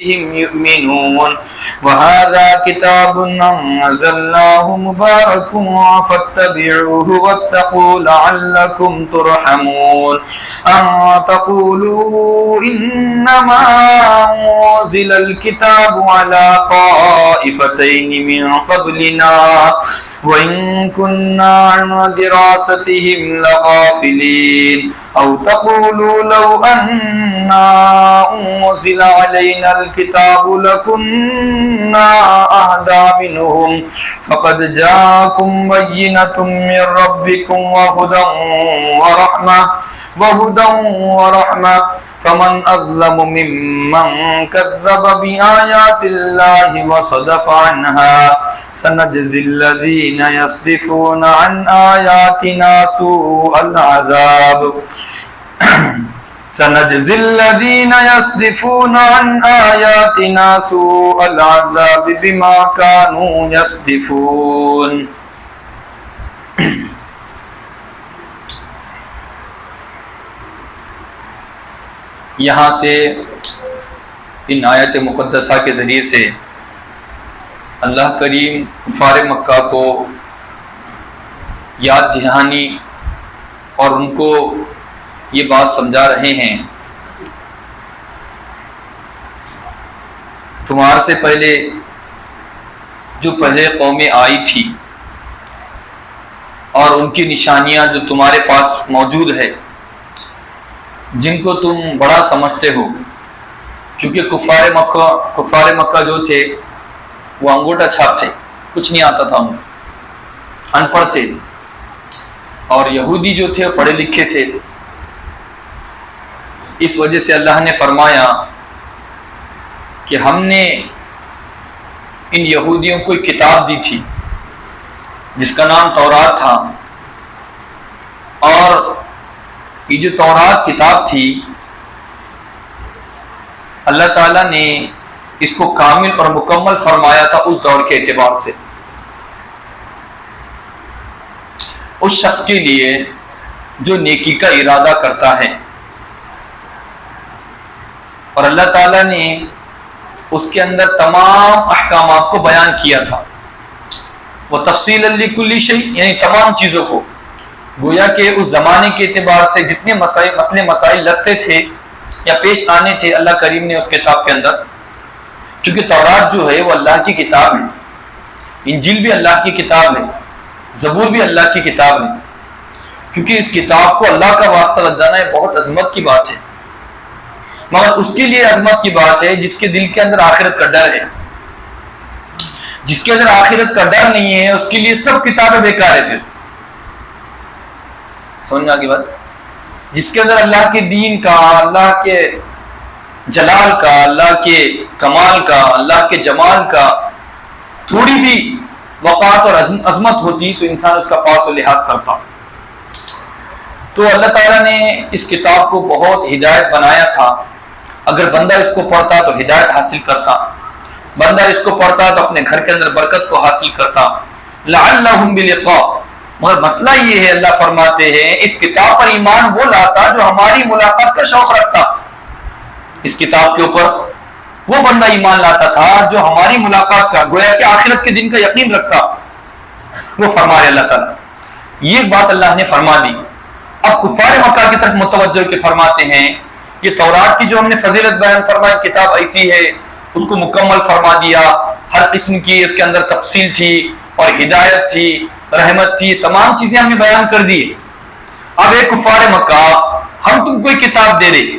يؤمنون وهذا كتاب أنزلناه مبارك فاتبعوه واتقوا لعلكم ترحمون أن تقولوا إنما أنزل الكتاب على طائفتين من قبلنا وإن كنا عن دراستهم لغافلين أو تقولوا لو أنا أنزل علينا الكتاب لكنا أهدى منهم فقد جاءكم بينة من ربكم وهدى ورحمة فمن أظلم ممن كذب بآيات الله وصدف عنها سنجزي الذين يصدفون عن آياتنا سوء العذاب سنجزي الذين يصدفون عن آياتنا سوء العذاب بما كانوا يصدفون. یہاں سے ان آیت مقدسہ کے ذریعے سے اللہ کریم کفار مکہ کو یاد دہانی اور ان کو یہ بات سمجھا رہے ہیں تمہارے سے پہلے جو پہلے قومیں آئی تھی اور ان کی نشانیاں جو تمہارے پاس موجود ہے جن کو تم بڑا سمجھتے ہو، کیونکہ کفار مکہ جو تھے وہ انگوٹھا چھاپ تھے، کچھ نہیں آتا تھا، ان پڑھ تھے، اور یہودی جو تھے پڑھے لکھے تھے. اس وجہ سے اللہ نے فرمایا کہ ہم نے ان یہودیوں کو ایک کتاب دی تھی جس کا نام تورات تھا، اور یہ جو تورات کتاب تھی اللہ تعالیٰ نے اس کو کامل اور مکمل فرمایا تھا اس دور کے اعتبار سے، اس شخص کے لیے جو نیکی کا ارادہ کرتا ہے، اور اللہ تعالیٰ نے اس کے اندر تمام احکامات کو بیان کیا تھا، وہ تفصیل لکل شیء، یعنی تمام چیزوں کو، گویا کہ اس زمانے کے اعتبار سے جتنے مسائل لگتے تھے یا پیش آنے تھے اللہ کریم نے اس کتاب کے اندر، کیونکہ تورات جو ہے وہ اللہ کی کتاب ہے، انجیل بھی اللہ کی کتاب ہے، زبور بھی اللہ کی کتاب ہے، کیونکہ اس کتاب کو اللہ کا واسطہ لگ جانا ہے بہت عظمت کی بات ہے، مگر اس کے لیے عظمت کی بات ہے جس کے دل کے اندر آخرت کا ڈر ہے. جس کے اندر آخرت کا ڈر نہیں ہے اس کے لیے سب کتابیں بیکار ہے. پھر سمجھ آگے بات، جس کے اندر اللہ کے دین کا، اللہ کے جلال کا، اللہ کے کمال کا، اللہ کے جمال کا تھوڑی بھی وقات اور عظمت ہوتی تو انسان اس کا پاس و لحاظ کرتا. تو اللہ تعالیٰ نے اس کتاب کو بہت ہدایت بنایا تھا. اگر بندہ اس کو پڑھتا تو ہدایت حاصل کرتا، بندہ اس کو پڑھتا تو اپنے گھر کے اندر برکت کو حاصل کرتا. لعلہم بلقاء، مگر مسئلہ یہ ہے اللہ فرماتے ہیں اس کتاب پر ایمان وہ لاتا جو ہماری ملاقات کا شوق رکھتا. اس کتاب کے اوپر وہ بندہ ایمان لاتا تھا جو ہماری ملاقات کا، گویا کہ آخرت کے دن کا یقین رکھتا. وہ فرما رہے اللہ تعالیٰ، یہ بات اللہ نے فرما دی. اب کفار مکہ کی طرف متوجہ کے فرماتے ہیں یہ تورات کی جو ہم نے فضیلت بیان فرمائی کتاب ایسی ہے، اس کو مکمل فرما دیا، ہر قسم کی اس کے اندر تفصیل تھی اور ہدایت تھی، رحمت تھی، تمام چیزیں ہم نے بیان کر دی. اب ایک کفار مکہ ہم تم کو ایک کتاب دے رہے،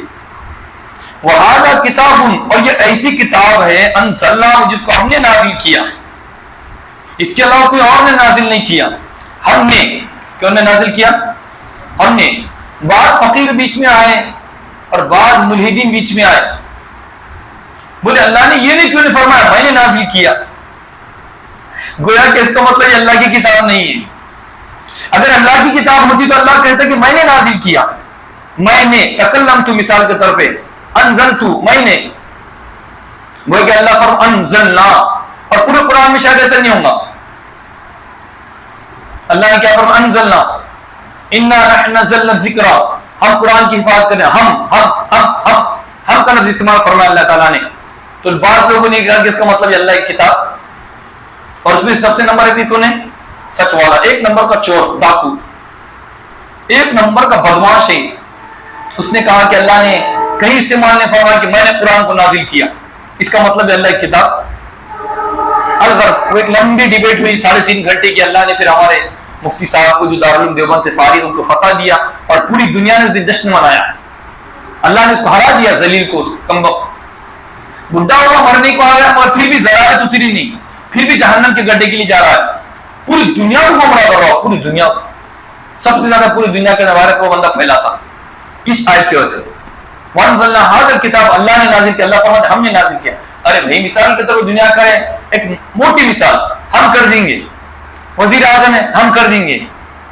وَهَذَا كِتَابٌ، اور یہ ایسی کتاب ہے انزلناہ جس کو ہم نے نازل کیا، اس کے علاوہ کوئی اور نے نازل نہیں کیا، ہم نے. کیوں نے نازل کیا؟ ہم نے. بعض فقیر بیچ میں آئے اور بعض ملحدین بیچ میں آئے، بولے اللہ نے یہ نہیں کیوں نہیں فرمایا میں نے نازل کیا، گویا کہ اس کا مطلب یہ اللہ کی کتاب نہیں ہے. اگر اللہ کی کتاب ہوتی تو اللہ کہتا کہ میں نے نازل کیا، میں نے تکلمت مثال کے طور پہ، انزلت میں نے، وہ کہ اللہ فرم انزلنا، اور پورے قرآن میں شاید ایسا نہیں ہوگا. اللہ نے کیا فرما؟ انزلنا انا نحن نزلنا الذکر، ہم قرآن کی حفاظت کریں، ہم کا لفظ استعمال فرمایا اللہ تعالیٰ نے. تو بعض لوگوں نے کہا کہ اس کا مطلب اللہ ایک کتاب، اور اس میں سب سے نمبر ایک کون ہے؟ سچ والا، ایک نمبر کا چور ڈاکو، ایک نمبر کا بدماش ہے۔ اس نے کہا کہ اللہ نے کہیں استعمال نے فرمایا کہ میں نے قرآن کو نازل کیا، اس کا مطلب اللہ ایک کتاب۔ الغرض وہ ایک لمبی ڈیبیٹ ہوئی 3.5 گھنٹے کی۔ اللہ نے پھر ہمارے مفتی صاحب کو جو دارالعلوم دیوبند سے فارغ ان کو فتح دیا، اور پوری دنیا نے اس دن جشن منایا۔ اللہ نے اس کو ہرا دیا، ذلیل کو، کم وقت بڈھا ہوا، مرنے کو آ گیا، مگر پھر بھی ذرات اتری نہیں، پھر بھی جہنم کے گڈھے کے لیے جا رہا ہے، پوری دنیا کو گمراہ کر رہا ہو، پوری دنیا کو۔ سب سے زیادہ پوری دنیا کے وائرس وہ بندہ پھیلاتا، کس آیت کی وجہ سے؟ وَأَنزَلْنَا هَذَا الْكِتَابَ، اللہ نے نازل کیا، اللہ فرماتا ہم نے نازل کیا۔ ارے بھائی مثال کے طور پر دنیا کا ہے، ایک موٹی مثال ہم کر دیں گے، وزیر اعظم ہے ہم کر دیں گے،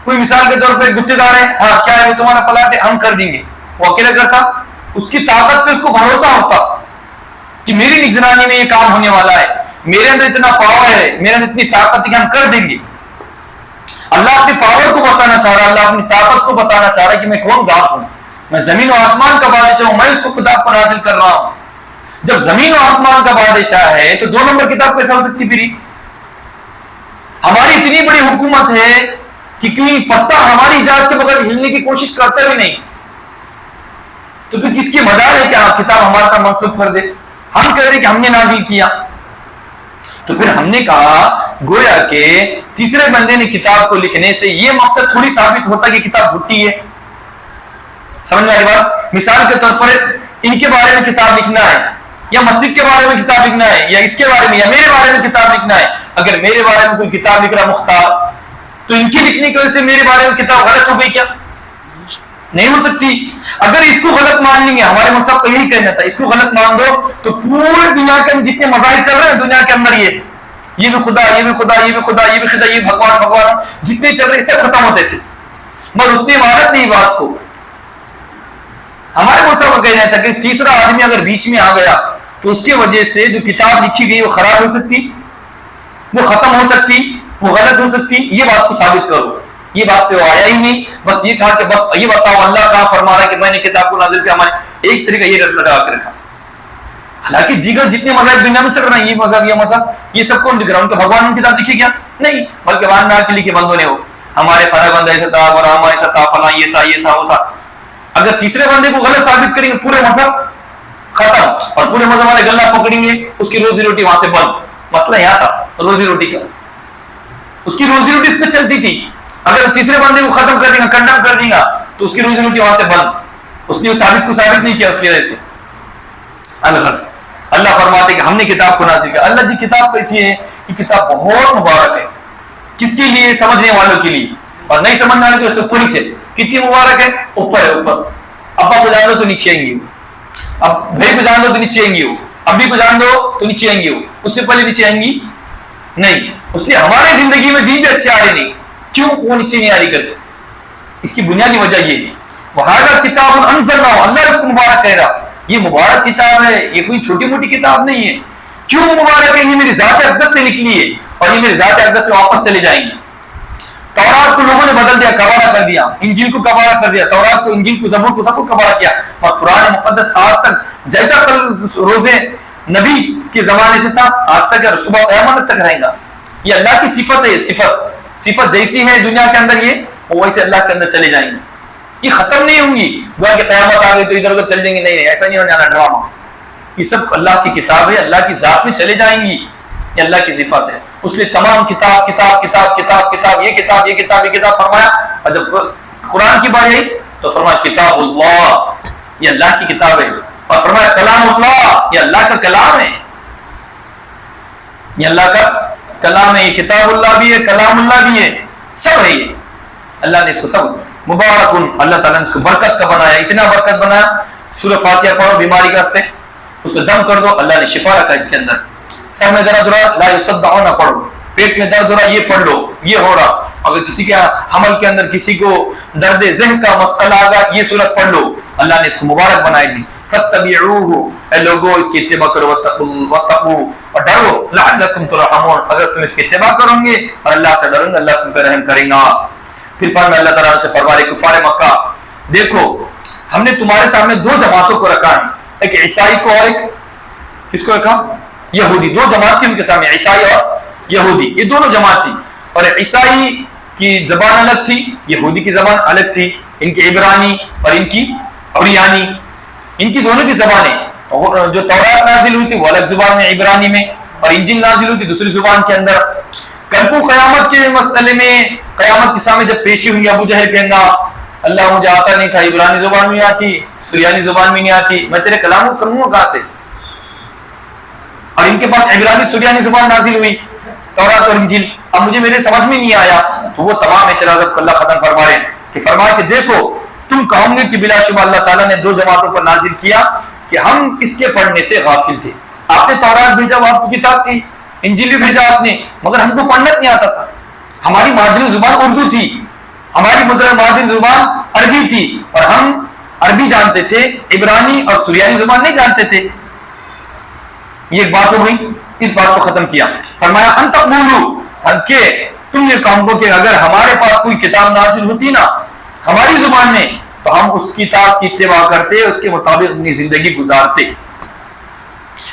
کوئی مثال کے طور پہ گتےدار دار ہے، ہاں کیا ہے وہ تمہارا پلاٹ ہے ہم کر دیں گے۔ وہ اکیلا کرتا، اس کی طاقت پہ اس کو بھروسہ ہوتا کہ میری نگرانی میں یہ کام ہونے والا ہے، میرے اندر اتنا پاور ہے، میرے اندر اتنی طاقت ہے کہ ہم کر دیں گے۔ اللہ اپنی پاور کو بتانا چاہ رہا ہے، اللہ اپنی طاقت کو بتانا چاہ رہا ہے کہ میں کون ذات ہوں، میں زمین و آسمان کا بادشاہ ہوں، میں اس کو کتاب کو نازل کر رہا ہوں۔ جب زمین و آسمان کا بادشاہ ہے تو 2 نمبر کتاب کیسے ہو سکتی پھر؟ ہماری اتنی بڑی حکومت ہے کہ کوئی پتہ ہماری اجازت کے بغیر ہلنے کی کوشش کرتا بھی نہیں، تو پھر کس کی مجال ہے کہ کتاب ہمارا کا منسوخ کر دے؟ ہم کہہ رہے کہ ہم نے نازل کیا۔ تو پھر ہم نے کہا گویا کہ تیسرے بندے نے کتاب کو لکھنے سے یہ مقصد تھوڑی ثابت ہوتا کہ کتاب جھوٹی ہے۔ سمجھ میں آ رہی بات؟ مثال کے طور پر ان کے بارے میں کتاب لکھنا ہے، یا مسجد کے بارے میں کتاب لکھنا ہے، یا اس کے بارے میں، یا میرے بارے میں کتاب لکھنا ہے۔ اگر میرے بارے میں کوئی کتاب لکھ رہا مختار، تو ان کی لکھنے کی وجہ سے میرے بارے میں کتاب غلط ہو گئی کیا؟ نہیں ہو سکتی۔ اگر اس کو غلط مان لیں گے، ہمارے مذہب کو یہی کہنا تھا، اس کو غلط مان دو تو پوری دنیا کے جتنے مذاہب چل رہے ہیں دنیا کے اندر، یہ بھی خدا، یہ بھی خدا، یہ بھی خدا، یہ بھی خدا، یہ بھگوان، بھگوان جتنے چل رہے سب ختم ہوتے تھے، مگر اس نے مانت نہیں بات کو۔ ہمارے مذہب کو کہنا تھا کہ تیسرا آدمی اگر بیچ میں آ گیا تو اس کی وجہ سے جو کتاب لکھی گئی وہ خراب ہو سکتی، وہ ختم ہو سکتی، وہ غلط ہو سکتی۔ یہ بات کو ثابت کرو، یہ بات پہ وہ آیا ہی نہیں، بس یہ کہا کہ بس یہ بتاؤ اللہ کہاں فرما رہا ہے کہ میں نے کتاب کو نازل کیا، ہمارے ایک سرے کا یہ رٹ لگا کے رکھا۔ حالانکہ دیگر جتنے مذہب دنیا میں چل رہے ہیں، یہ مذہب یہ سب کون لکھ رہا ہے؟ ان کے بھگوان نے کتاب لکھی کیا؟ نہیں، بلکہ وہاں کے لکھے بندوں نے، وہ ہمارے فلاں بندہ ایسا تھا، ورحمہ ایسا تھا، فلاں یہ تھا، یہ تھا، وہ تھا۔ اگر تیسرے بندے کو غلط ثابت کریں گے پورے مذہب ختم، اور پورے مذہب والے گلہ پکڑیں گے، اس کی روزی روٹی وہاں سے بند۔ مسئلہ یہاں تھا روزی روٹی کا، اس کی روزی روٹی اس پہ چلتی تھی۔ اگر تیسرے بندے کو ختم کر دیں گا، کنڈم کر دیں گا، تو اس کی روزی روٹی وہاں سے بند۔ اس نے ثابت کو ثابت نہیں کیا، اس کی وجہ سے الغرض اللہ فرماتے کہ ہم نے کتاب کو نازل کیا۔ اللہ جی کتاب کیسی ہے؟ یہ کتاب بہت مبارک ہے، کس کے لیے؟ سمجھنے والوں کے لیے، اور نہیں سمجھنے والوں کے اس سے اوپر نیچے۔ کتنی مبارک ہے؟ اوپر ہے، اوپر۔ ابا کو جان دو تو نیچے آئیں گے، اب بھائی کو جان دو تو نیچے آئیں گے، ابھی کو جان دو تو نیچے آئیں گے، اس سے پہلے نیچے آئیں گی نہیں۔ اس لیے ہمارے زندگی میں دین بھی اچھے آ رہے نہیں، کیوں وہ نیچے نہیں آ رہی کرتے؟ اس کی بنیادی وجہ یہ ہے وَهَذَا كِتَابٌ أَنزَلْنَاهُ، اللہ اس کو مبارک کہہ رہا، یہ مبارک کتاب ہے، یہ کوئی چھوٹی موٹی کتاب نہیں ہے۔ کیوں مبارک ہے؟ یہ میری ذات اقدس سے نکلی ہے، اور یہ میری ذات اقدس میں واپس چلے جائیں گے۔ تورات کو لوگوں نے بدل دیا، کبارہ کر دیا، انجیل کو کبارہ کر دیا، تورات کو، انجیل کو، زبور کو، سب کو کبارہ کیا، اور قرآن مقدس آج تک جیسا کل روزے نبی کے زمانے سے تھا آج تک اور صبح قیامت تک رہے گا۔ یہ اللہ کی صفت ہے، صفت جیسی ہے دنیا کے اندر یہ، ویسے اللہ کے اندر چلے جائیں گے، یہ ختم نہیں ہوں گی۔ گویا کہ قیامت آ گئی تو ادھر ادھر چل جائیں گے، نہیں، ایسا نہیں ہونے والا ڈرامہ۔ یہ سب اللہ کی کتاب ہے، اللہ کی ذات میں چلے جائیں گی، یہ اللہ کی صفت ہے۔ اس لیے تمام کتاب کتاب کتاب کتاب کتاب، یہ کتاب یہ کتاب یہ کتاب فرمایا، اور جب قرآن کی باری آئی تو فرمایا کتاب اللہ، یہ اللہ کی کتاب ہے، اور فرمایا کلام اللہ، یہ اللہ کا کلام ہے، یہ اللہ کا کلام ہے، یہ کتاب اللہ بھی ہے، کلام اللہ بھی ہے، سب ہے۔ یہ اللہ نے اس کو سب مبارکن، اللہ تعالیٰ نے اس کو برکت کا بنایا، اتنا برکت بنایا۔ سورہ فاتحہ پڑھو بیماری کا راستے، اس کو دم کر دو، اللہ نے شفا رکھا اس کے اندر۔ سر میں درد ہو رہا، لا یصدعون پڑھو، پیٹ میں درد ہو رہا، یہ پڑھ لو، یہ ہو رہا۔ اگر کسی کے حمل کے اندر کسی کو درد ذہن کا مسئلہ آگا، یہ سورت پڑھ لو، اللہ نے اس کو مبارک بنائی دی۔ فاتبعوہ، اے لوگو اس کی اتباع کرو، واتقوا، اور ڈرو، لعلکم ترحمون، اگر تم اس کی اتباع کرو گے اور اللہ سے ڈرو گے، اللہ تم پہ رحم کرے گا۔ پھر فرمایا اللہ تعالیٰ سے فرما رہے کفار مکہ، دیکھو ہم نے تمہارے سامنے 2 جماعتوں کو رکھا ہے، ایک عیسائی کو اور ایک کس کو رکھا؟ یہودی. دو جماعت تھی ان کے سامنے، عیسائی اور یہودی، یہ دونوں جماعت تھی. اور عیسائی کی زبان الگ تھی، یہودی کی زبان الگ تھی، ان کی عبرانی اور ان کی عریانی، ان کی دونوں کی زبانیں. جو تورات نازل ہوئی تھی وہ الگ زبان میں عبرانی میں، اور انجیل نازل ہوئی تھی دوسری زبان کے اندر. کل کو قیامت کے مسئلے میں، قیامت کے سامنے جب پیشی ہوئی، ابو جہل کہیں گا اللہ مجھے آتا نہیں تھا، عبرانی زبان میں نہیں آتی، سریانی زبان میں نہیں آتی، میں تیرے کلام کو سمجھوں کہاں سے؟ اور ان کے پاس عبرانی سریانی زبان نازل ہوئی، تورات اور انجیل، اب مجھے میرے سمجھ میں نہیں آیا. تو وہ تمام اعتراضات کو اللہ ختم فرما رہے ہیں کہ فرمایا کہ دیکھو تم کہو گے کہ بلا شبہ اللہ تعالیٰ نے دو جماعتوں پر نازل کیا کہ ہم اس کے پڑھنے سے غافل تھے. آپ نے تورات بھیجا، وہ آپ کی کتاب تھی، انجیل بھی بھیجا آپ نے، مگر ہم کو پڑھنا نہیں آتا تھا. ہماری مادری زبان اردو تھی، ہماری مادری زبان عربی تھی، اور ہم عربی جانتے تھے، عبرانی اور سریانی زبان نہیں جانتے تھے. یہ ایک بات ہو گئی، اس بات کو ختم کیا. فرمایا ان تقولوا، کہ تم یہ کہو کہ اگر ہمارے پاس کوئی کتاب نازل ہوتی نا ہماری زبان میں تو ہم اس کتاب کی اتباع کرتے، اس کے مطابق اپنی زندگی گزارتے.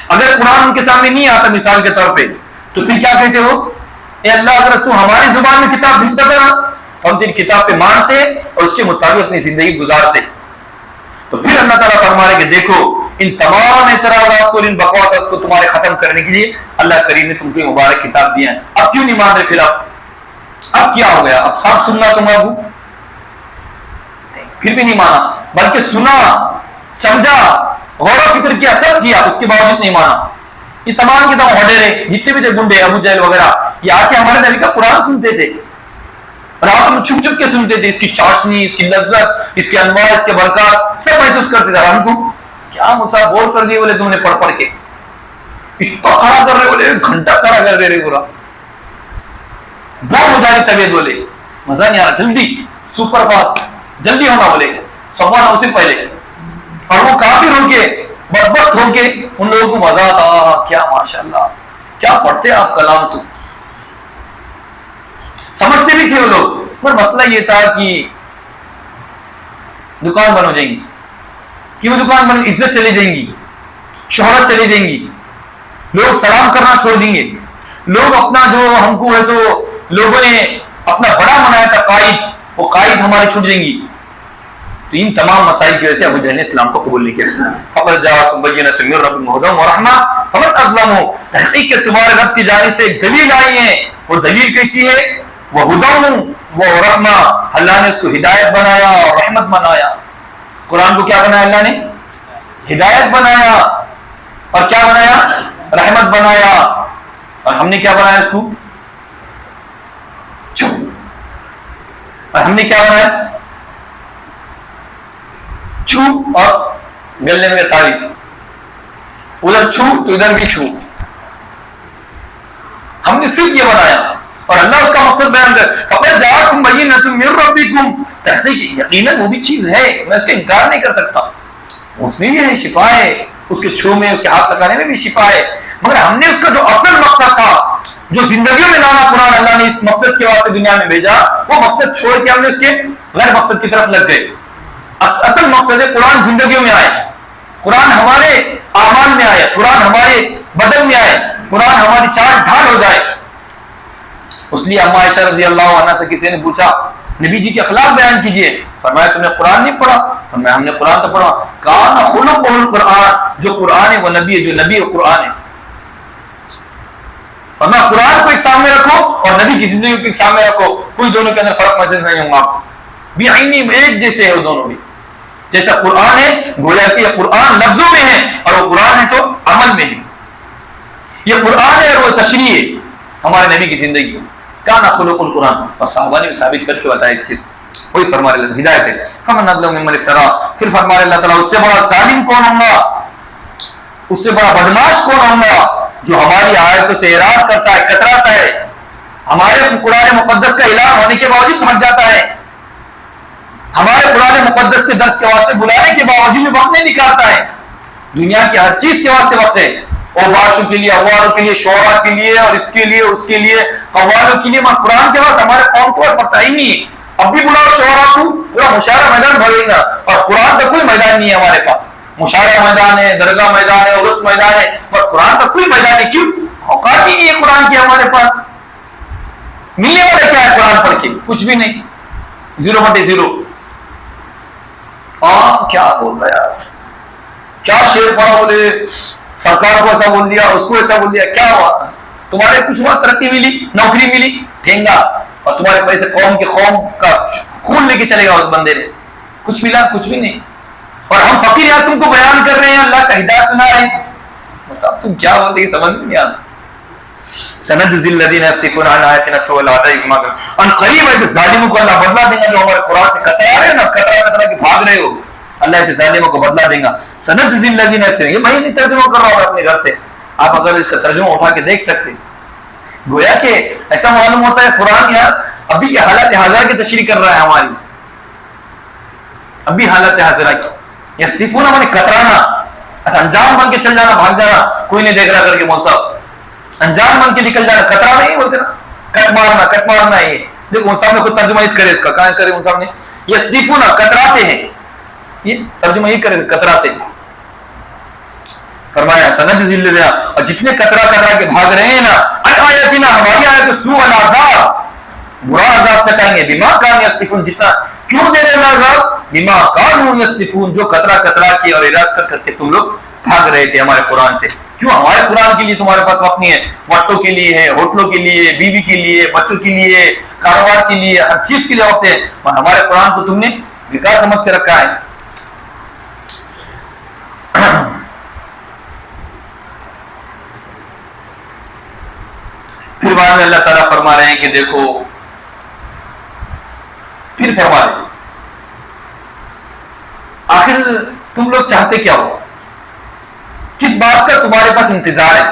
اگر قرآن ان کے سامنے نہیں آتا مثال کے طور پہ تو پھر کیا کہتے ہو؟ اے اللہ اگر تو ہماری زبان میں کتاب بھیجتا تھا تو ہم تیری کتاب پہ مانتے اور اس کے مطابق اپنی زندگی گزارتے. تو پھر اللہ تعالیٰ فرما رہے کہ دیکھو ان تمام اعتراضات کو، ان بکواسات کو تمہارے ختم کرنے کے لیے اللہ کریم نے تم کو مبارک کتاب دیا ہے. اب کیوں نہیں مان رہے؟ پھر اب کیا ہو گیا؟ اب صاف سننا تم ابو پھر بھی نہیں مانا، بلکہ سنا، سمجھا، غور و فکر کیا، سب کیا، اس کے باوجود نہیں مانا. یہ تمام کے تمام وڈیرے جتنے بھی تھے گنڈے، ابو جہل وغیرہ، یہ آ کے ہمارے نبی کا قرآن سنتے تھے، رات میں چھپ چھپ کے سنتے تھے، اس کی چاشنی، اس کی لذت، اس کے انواع، اس کے برکات سب محسوس کرتے تھے. ہم کو کیا مصعب بول کر دیے بولے تم نے پڑھ پڑھ کے، اتنا کھڑا کر رہے بولے، ایک گھنٹہ کھڑا کر دے رہے، پورا بہت ہو جا رہی طبیعت، بولے مزہ نہیں آ رہا، جلدی سپر فاسٹ جلدی ہونا، بولے صفوان اس سے پہلے. اور وہ کافر ہو کے، بدبخت ہو کے، ان لوگوں کو مزہ آتا، کیا ماشاءاللہ کیا پڑھتے آپ کلام، تو سمجھتے بھی تھے وہ لوگ. پر مسئلہ یہ تھا کہ دکان بند ہو جائیں گی، کیوں دکان بند؟ عزت چلی جائیں گی، شہرت چلی جائیں گی، لوگ سلام کرنا چھوڑ دیں گے، لوگ اپنا جو ہم کو ہے تو لوگوں نے اپنا بڑا بنایا تھا قائد، وہ قائد ہماری چھوٹ جائیں گی. تو ان تمام مسائل کی وجہ سے ابو جہل نے اسلام کو قبول نہیں کیا. فقد جاءکم بینۃ من ربکم وہدی ورحمۃ فمن اظلم، تحقیق کہ تمہارے رب کی جانب سے ایک دلیل آئی ہے. وہ دلیل کیسی ہے؟ وہدی ورحمۃ، اللہ نے اس کو ہدایت بنایا اور رحمت بنایا. قرآن کو کیا بنایا اللہ نے؟ ہدایت بنایا. اور کیا بنایا؟ رحمت بنایا. اور ہم نے کیا بنایا اس کو؟ چھو. اور ہم نے کیا بنایا؟ چھو اور گلے میں تعویذ، ادھر چھو تو ادھر بھی چھو. ہم نے صرف یہ بنایا اور اللہ اس کا مقصد بیان کر. فقد جاءکم بینۃ من ربکم، تحقیق یقیناً وہ بھی چیز ہے، میں اس کا انکار نہیں کر سکتا، اس میں بھی ہے شفا ہے، اس کے چھو میں، اس کے ہاتھ لگانے میں بھی شفا ہے. مگر ہم نے اس کا جو اصل مقصد تھا، جو زندگیوں میں لانا قرآن اللہ نے اس مقصد کے واسطے دنیا میں بھیجا، وہ مقصد چھوڑ کے ہم نے اس کے غیر مقصد کی طرف لگ گئے. اصل مقصد ہے قرآن زندگیوں میں آئے، قرآن ہمارے اعمال میں آئے، قرآن ہمارے بدن میں آئے، قرآن ہماری چال ڈھال ہو جائے. اس لیے اما عائشہ رضی اللہ عنہا سے کسی نے پوچھا نبی جی کے اخلاق بیان کیجئے، فرمایا تم نے قرآن نہیں پڑھا؟ فرمایا ہم نے قرآن تو پڑھا. کان خلقہ القرآن، جو قرآن ہے وہ نبی ہے، جو نبی ہے قرآن ہے. فرمایا قرآن کو ایک سامنے رکھو اور نبی کی زندگی کو ایک سامنے رکھو، کوئی دونوں کے اندر فرق محسوس نہیں ہوگا. بعینی ایک جیسے ہے وہ دونوں بھی، جیسا قرآن ہے گویا کہ یہ قرآن لفظوں میں ہے اور وہ قرآن ہے تو عمل میں ہے. یہ قرآن ہے اور وہ تشریح ہے ہمارے نبی کی زندگی. کان خلق القرآن، اور صحابہ نے بھی ثابت کر کے بتایا اس چیز. وہی فرما رہے اللہ ہدایت ہے. فمن اظلم ممن افترا، پھر فرما رہے اللہ تعالیٰ اس سے بڑا ظالم کون ہوگا، اس سے بڑا بدماش کون ہوگا جو ہماری آیتوں سے اعراض کرتا ہے، کتراتا ہے، ہمارے قرآن مقدس کا اعلان ہونے کے باوجود بھاگ جاتا ہے، ہمارے قرآن مقدس کے درس کے واسطے بلانے کے باوجود بھی وقت نہیں نکالتا ہے. دنیا کی ہر چیز کے واسطے وقت ہے، اور باشوں کے لیے، اغواروں کے لیے، شعراء کے لیے، اور اس کے لیے، اس کے لیے، قوالوں کے لیے. قرآن کے پاس ہمارے قوم کے پاس وقت ہی نہیں ہے. اب بھی بلاؤ شعراء کو، پورا مشاعرہ میدان بھرے گا، اور قرآن کا کوئی میدان نہیں ہے ہمارے پاس. مشاعرہ میدان ہے، درگاہ میدان ہے، عرس میدان ہے، پر قرآن کا کوئی میدان نہیں. کیوں؟ اوقات ہی نہیں ہے قرآن کی ہمارے پاس. ملنے والا کیا ہے قرآن پڑھ کے؟ کچھ بھی نہیں، 0/0. ہاں کیا بولتا یار، کیا شعر پڑھا، بولے سرکار کو ایسا بول دیا، اس کو ایسا بول دیا. کیا ہوا تمہارے؟ کچھ ہوا؟ ترقی ملی، نوکری ملی، ٹھینگا. اور تمہارے پیسے قوم کا خون لے کے چلے گا اس بندے نے. کچھ ملا؟ کچھ بھی نہیں. اور ہم فقیر یار تم کو بیان کر رہے ہیں، اللہ کا ہدایت سنا رہے ہیں. صاحب تم کیا بولتے ہیں سمجھ نہیں آتا. سنجزی الذین یصدفون عن آیاتنا سوء العذاب بما كانوا. ان قریب ایسے ظالموں کو اللہ بدلا دے گا جو ہمارے قرآن سے کترا رہے ہیں نا، کترا کے بھاگ رہے ہو. اللہ ایسے ظالموں کو بدلا دے گا. سنجزی الذین یصدفون، یہ میں نہیں ترجمہ کر رہا ہوں اپنے گھر سے، آپ اگر اس کا ترجمہ اٹھا کے دیکھ سکتے. گویا کہ ایسا معلوم ہوتا ہے قرآن یار ابھی کی حالت حاضرہ کی تشریح کر رہا ہے ہماری، ابھی حالت حاضرہ کی. یصدفون ہمارے کترانا، ایسا انجام بن کے چل جانا، بھاگ جانا، کوئی نہیں دیکھ رہا کر کے. مول صاحب انجام بن کے نکل جانا، کترا نہیں بولتے نا، کٹ مارنا. یہ دیکھو مول صاحب نے خود ترجمہ یہ کرے اس کا، کہاں کرے مول صاحب نے؟ یصدفون کتراتے ہیں، یہ ترجمہ یہ کرے کتراتے ہیں. فرمایا سنجزی الذین، اور جتنے کترا کے بھاگ رہے ہیں نا، ان آیاتنا ہماری آیات، سوء العذاب برا عذاب چکائیں گے. بما کانوا یصدفون، جتنا کیوں دے رہے ہیں عذاب؟ بما کانوا یصدفون، جو کترا کے اور اعراض کر کے تم لوگ بھاگ رہے تھے ہمارے قرآن سے. کیوں؟ ہمارے قرآن کے لیے تمہارے پاس وقت نہیں ہے. وٹوں کے لیے ہے، ہوٹلوں کے لیے، بیوی کے لیے، بچوں کے لیے، کاروبار کے لیے، ہر چیز کے لیے وقت ہے. اور ہمارے قرآن کو تم نے بیکار سمجھ کے رکھا ہے. پھر بعد میں اللہ تعالیٰ فرما رہے ہیں کہ دیکھو، پھر فرما رہے ہیں آخر تم لوگ چاہتے کیا ہو؟ کس بات کا تمہارے پاس انتظار ہے؟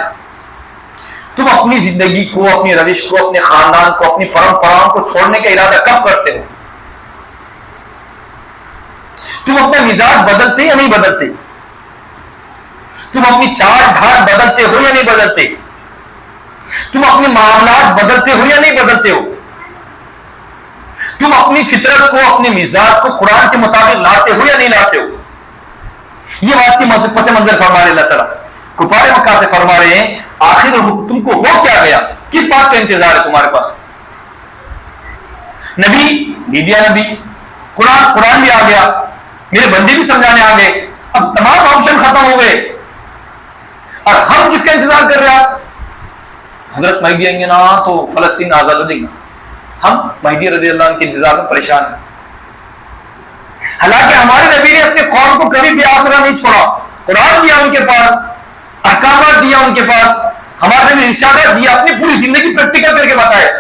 تم اپنی زندگی کو، اپنی روش کو، اپنے خاندان کو، اپنی پرمپراؤں کو چھوڑنے کا ارادہ کب کرتے ہو؟ تم اپنا مزاج بدلتے یا نہیں بدلتے؟ تم اپنی چال ڈھال بدلتے ہو یا نہیں بدلتے؟ تم اپنے معاملات بدلتے ہو یا نہیں بدلتے ہو؟ تم اپنی فطرت کو، اپنے مزاج کو قرآن کے مطابق لاتے ہو یا نہیں لاتے ہو؟ یہ بات کی پس منظر فرما رہے اللہ تعالیٰ. کفار مکہ سے فرما رہے ہیں آخر تم کو ہو کیا گیا؟ کس بات کا انتظار ہے تمہارے پاس؟ نبی بھی دیا، نبی قرآن بھی آ گیا، میرے بندے بھی سمجھانے آ گئے، اب تمام آپشن ختم ہو گئے، اور ہم کس کا انتظار کر رہے ہیں؟ حضرت مہدی آئیں گے نا تو فلسطین آزاد ہو دیں گے. ہم مہدی رضی اللہ عنہ کے انتظار میں پریشان ہیں. حالانکہ ہمارے نبی نے اپنے قوم کو کبھی بھی آسرا نہیں چھوڑا. قرآن دیا ان کے پاس، احکامات دیا ان کے پاس، ہمارے نبی ارشادات دیا، اپنی پوری زندگی پریکٹیکل کر کے بتائے.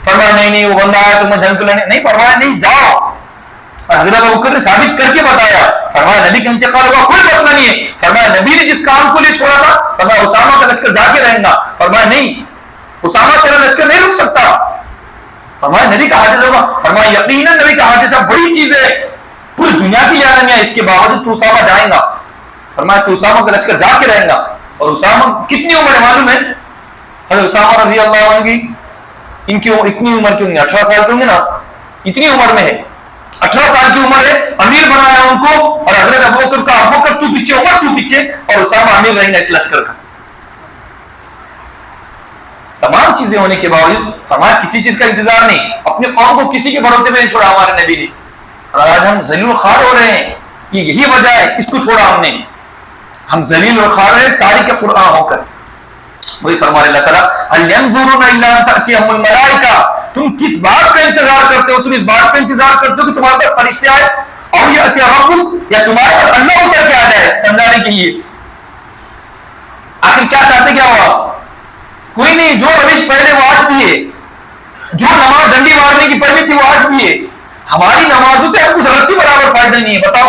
فرمایا نہیں وہ بندہ آیا تمہیں جھنک لینے نہیں، فرمایا نہیں جاؤ. اور حضرت ابوبکر نے ثابت کر کے بتایا. فرمایا نبی کا انتقال ہوا کوئی مسئلہ نہیں ہے. فرمایا نبی نے جس کام کو لیے چھوڑا تھا، فرمایا اسامہ کا لشکر جا کے رہیں گا. فرمایا نہیں، اسامہ تیرا لشکر نہیں رک سکتا. فرمایا نبی کا حادثہ ہوگا. فرمایا یقیناً نبی کا حادثہ بڑی چیز ہے، پوری دنیا کی لیا نہیں ہے، اس کے باوجود تو اسامہ جائیں گا. فرمایا تو اسامہ کا لشکر جا کے رہیں گا. اور اسامہ کتنی عمر ہے معلوم ہے؟ حضرت اسامہ رضی اللہ عنہ کی ان کی اتنی عمر کیوں نہیں؟ 18 سال کے ہوں گے نا، اتنی عمر میں ہے، 18 سال کی عمر ہے. امیر بنایا ان کو، اور حضرت ابوبکر کا ابوبکر تو پیچھے، عمر تو پیچھے، اور اسامہ امیر رہیں گا اس لشکر کا. تمام چیزیں ہونے کے باوجود فرمایا کسی چیز کا انتظار نہیں، اپنے قوم کو کسی کے بھروسے پہ نہیں چھوڑا ہمارے نبی نے. اور آج ہم ذلیل و خوار ہو رہے ہیں، یہی وجہ ہے، اس کو چھوڑا ہم نے. ہم ذلیل و خوار ہیں تاریخ قرآن ہو کر. وہی فرما رہے اللہ تعالیٰ هل ينظرون الا ان تأتيهم الملائکہ، تم کس بات کا انتظار کرتے ہو؟ تم اس بات کا انتظار کرتے ہو کہ تمہارے پاس فرشتے آئے، اور یأتی ربک، یا تمہارے پاس اللہ اتر کے آ جائے سمجھانے کے لیے. آخر کیا چاہتے کیا ہوا؟ کوئی نہیں. جو روش پہلے وہ آج بھی ہے، جو نماز ڈنڈی مارنے کی پڑھی تھی وہ آج بھی ہے. ہماری نمازوں سے ہم کو ضرورت برابر فائدہ نہیں ہے. بتاؤ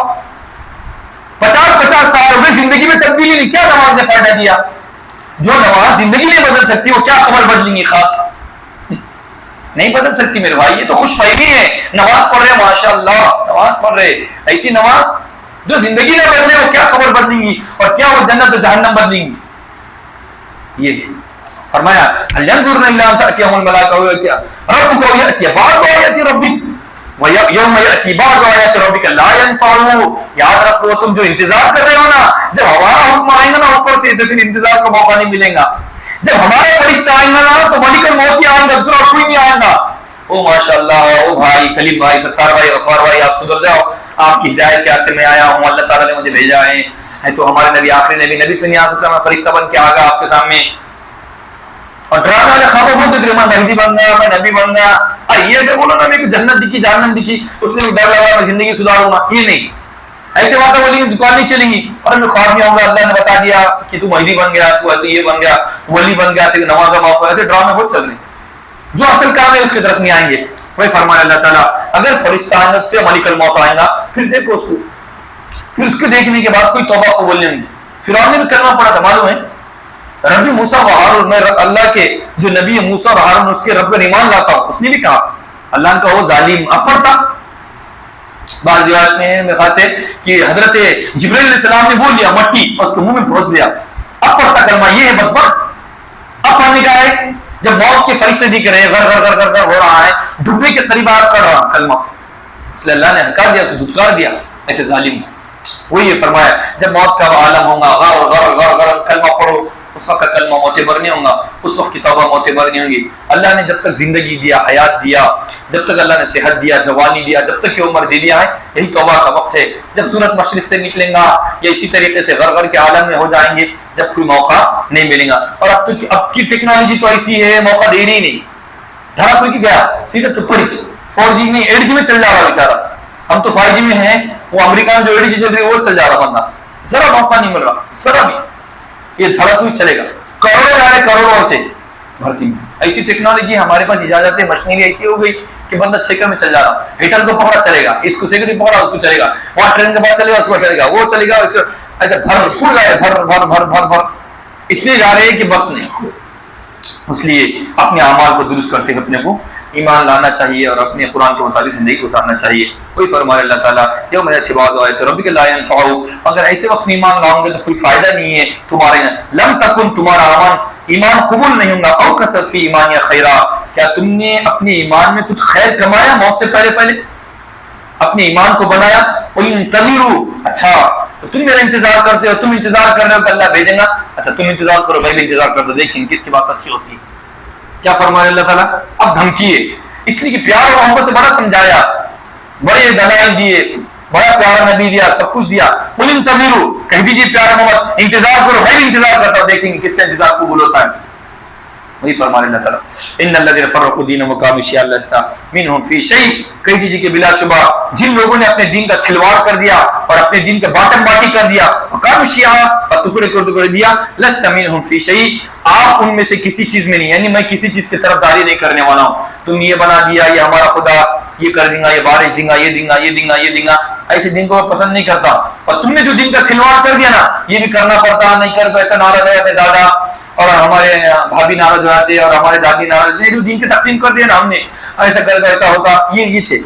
50 سال ہو گئے زندگی میں تبدیلی نہیں، کیا نماز نے فائدہ دیا؟ جو نماز زندگی نہیں بدل سکتی وہ کیا خبر بدلیں گی؟ خاک نہیں بدل سکتی میرے بھائی. یہ تو خوش فہمی ہے. نماز پڑھ رہے ماشاء اللہ، نماز پڑھ رہے، ایسی نماز جو زندگی نہ بدلے وہ کیا خبر بدلیں گی، اور کیا وہ جنت و جہنم بدلیں گی. یہ فرمایا هل ينظرون الا ان تأتيهم الملائکہ ربک او یأتی بعض آیات ربک، یوم یأتی بعض آیات ربک لا ینفع، یاد رکھو تم جو انتظار کر رہے ہو نا، جب ہمارا حکم آئے گا نا اوپر سے تو پھر انتظار کا موقع نہیں ملے گا. جب ہمارے فرشتہ آئیں گا نا تو ملک الموت ہی آئیں گا، دوسرا کوئی نہیں آئے گا. او ماشاءاللہ، او بھائی کلیم بھائی، ستار بھائی، غفار بھائی، آپ سدھر جاؤ، آپ کی ہدایت کے راستے میں آیا ہوں، اللہ تعالیٰ نے مجھے بھیجا ہے تو ہمارے نبی آخری نبی تو نہیں آ سکتا، میں فرشتہ بن کے آ گیا آپ کے سامنے. اور ڈرانے والے خوابوں کو دیکھ رہے، میں مہدی بن گیا، میں نبی بن گیا. یہ ایسے بولو نا، میرے کو جنت دکھی جہنم دکھی، اس نے بھی ڈر لگا میں زندگی سدھاروں گا، یہ نہیں. ایسے باتیں بولیں گی دکان نہیں چلیں گی. اور ہمیں خواب نہیں ہوگا، اللہ نے بتا دیا کہ تو مہدی بن گیا، تو یہ بن گیا، ولی بن گیا، تیری نماز معاف ہو. ایسے ڈرامے بہت چل رہے ہیں، جو اصل کام ہے اس کی طرف نہیں آئیں گے. وہی فرمایا اللہ تعالیٰ، اگر فرشتہ سے ملک الموت آئے گا پھر دیکھو اس کو، پھر اس کو دیکھنے کے بعد کوئی توبہ قبول نہیں ہوگی. فرعون نے بھی کلمہ پڑھا تھا، معلوم ہے، ربی موسیٰ و ہارون، میں اللہ کے جو نبی موسیٰ و ہارون اس کے رب پر ایمان لاتا ہوں. اس نے بھی کہا، اللہ نے کہا وہ ظالم. اب پڑھتا، بعض روایت میں میرے خیال سے کہ حضرت جبرائیل علیہ السلام نے بول لیا مٹی، اس کو منہ میں پھونس دیا. اب پڑھتا کلمہ، یہ ہے بدبخت. اب پڑھنے کا ہے جب موت کے فرشتے دکھ رہے ہیں، غر غر غر غر غر ہو رہا ہے، ڈوبنے کے قریب آپ پڑھ رہا کلمہ، اس لیے اللہ نے ہکار دیا، اس کو دھتکار دیا ایسے ظالم کو. وہی یہ فرمایا جب موت کا عالم ہوگا، غر غر غر غر کلمہ پڑھو، اس وقت کلمہ معتبر نہیں ہوگا، اس وقت کی توبہ معتبر نہیں ہوگی. اللہ نے جب تک زندگی دیا، حیات دیا، جب تک اللہ نے صحت دیا، جوانی دیا، جب تک کہ عمر دے دیا ہے، یہی توبہ کا وقت ہے. جب سورج مشرق سے نکلیں گا یا اسی طریقے سے غرغر کے عالم میں ہو جائیں گے، جب کوئی موقع نہیں ملے گا. اور اب کی ٹیکنالوجی تو ایسی ہے، موقع دے رہی نہیں. دھڑا کوئی گیا سیدھا تو پڑی 4G نہیں 8G میں چل جا رہا بیچارہ. ہم تو 5G میں ہیں، وہ امریکہ میں جو 8G چل رہی ہے وہ چل جا رہا بندہ. ذرا موقع نہیں مل رہا، ذرا بھی. یہ دھڑا کوئی چلے گا، کروڑوں جا رہے کروڑوں سے بھرتی میں. ایسی ٹیکنالوجی ہمارے پاس اجازت ہے، مشینری ایسی ہو گئی کہ بندہ چھیکر میں چل جا رہا. ہیٹر کو پکڑا چلے گا، اس کو سیکرٹری پکڑا اس کو چلے گا، وہاں ٹرین کے بعد چلے گا اس کو چلے گا، وہ چلے گا اس کو ایسے بھر پھول رہے، بھر بھر بھر بھر بھر اس لیے جا رہے ہیں کہ بس نہیں. اس لیے اپنے اعمال کو درست کرتے ہوئے اپنے کو ایمان لانا چاہیے اور اپنے قرآن کے مطابق زندگی گزارنا چاہیے. وہی فرمایا اللہ تعالیٰ، یوم یأتی بعض آیات ربک لا ینفع، اگر ایسے وقت میں ایمان لاؤ گے تو کوئی فائدہ نہیں ہے تمہارے یہاں. لم تکن، تمہارا ایمان قبول نہیں ہوگا. او کسرت فی ایمان یا خیرا، کیا تم نے اپنے ایمان میں کچھ خیر کمایا موت سے پہلے اپنے ایمان کو بنایا. قل انتظروا، اچھا تو تم میرا انتظار کرتے ہو، تم انتظار کر رہے ہو کہ اللہ بھیجے گا. اچھا تم انتظار کرو، میں بھی انتظار کرتا، دیکھیں کس کی بات سچی ہوتی ہے. کیا فرمایا اللہ تعالیٰ؟ اب دھمکی ہے، اس لیے کہ پیار اور محبت سے بڑا سمجھایا، بڑے دلائل دیے، بڑا پیارا نبی دیا، سب کچھ دیا. قل انتظروا، کہہ دیجیے پیارا محمد انتظار کرو، میں بھی انتظار کرتا ہوں، دیکھیں گے کس کا انتظار قبول ہوتا ہے. وہی فرمانے اللہ تعالیٰ، ان الذین فرقوا دینهم وکانوا شیعا لست منهم فی شیء، کہہ دیجیے کہ بلا شبہ جن لوگوں نے اپنے دین کا کھلواڑ کر دیا اور اپنے دین کا باٹم باٹی کر دیا، وکانوا شیعا، اور ٹکڑے ٹکڑے دیا، لست منهم فی شیء، آپ ان میں سے کسی چیز میں نہیں، یعنی میں کسی چیز کی طرف داری نہیں کرنے والا ہوں. تم یہ بنا دیا، یہ ہمارا خدا یہ کر دیں گا، یہ بارش دیں گا، یہ دیں گا، یہ دیں گا، یہ دیں گا، ایسے دن کو میں پسند نہیں کرتا. اور تم نے جو دن کا کھلواڑ کر دیا نا، یہ بھی کرنا پڑتا، نہیں کر تو ایسا ناراض ہو جاتے دادا اور ہمارے بھابھی ناراض ہو جاتے اور ہمارے دادی ناراض ہو جاتے. جو دین کی تقسیم کر دیا نا ہم نے، ایسا کر تو ایسا ہوتا، یہ چھے.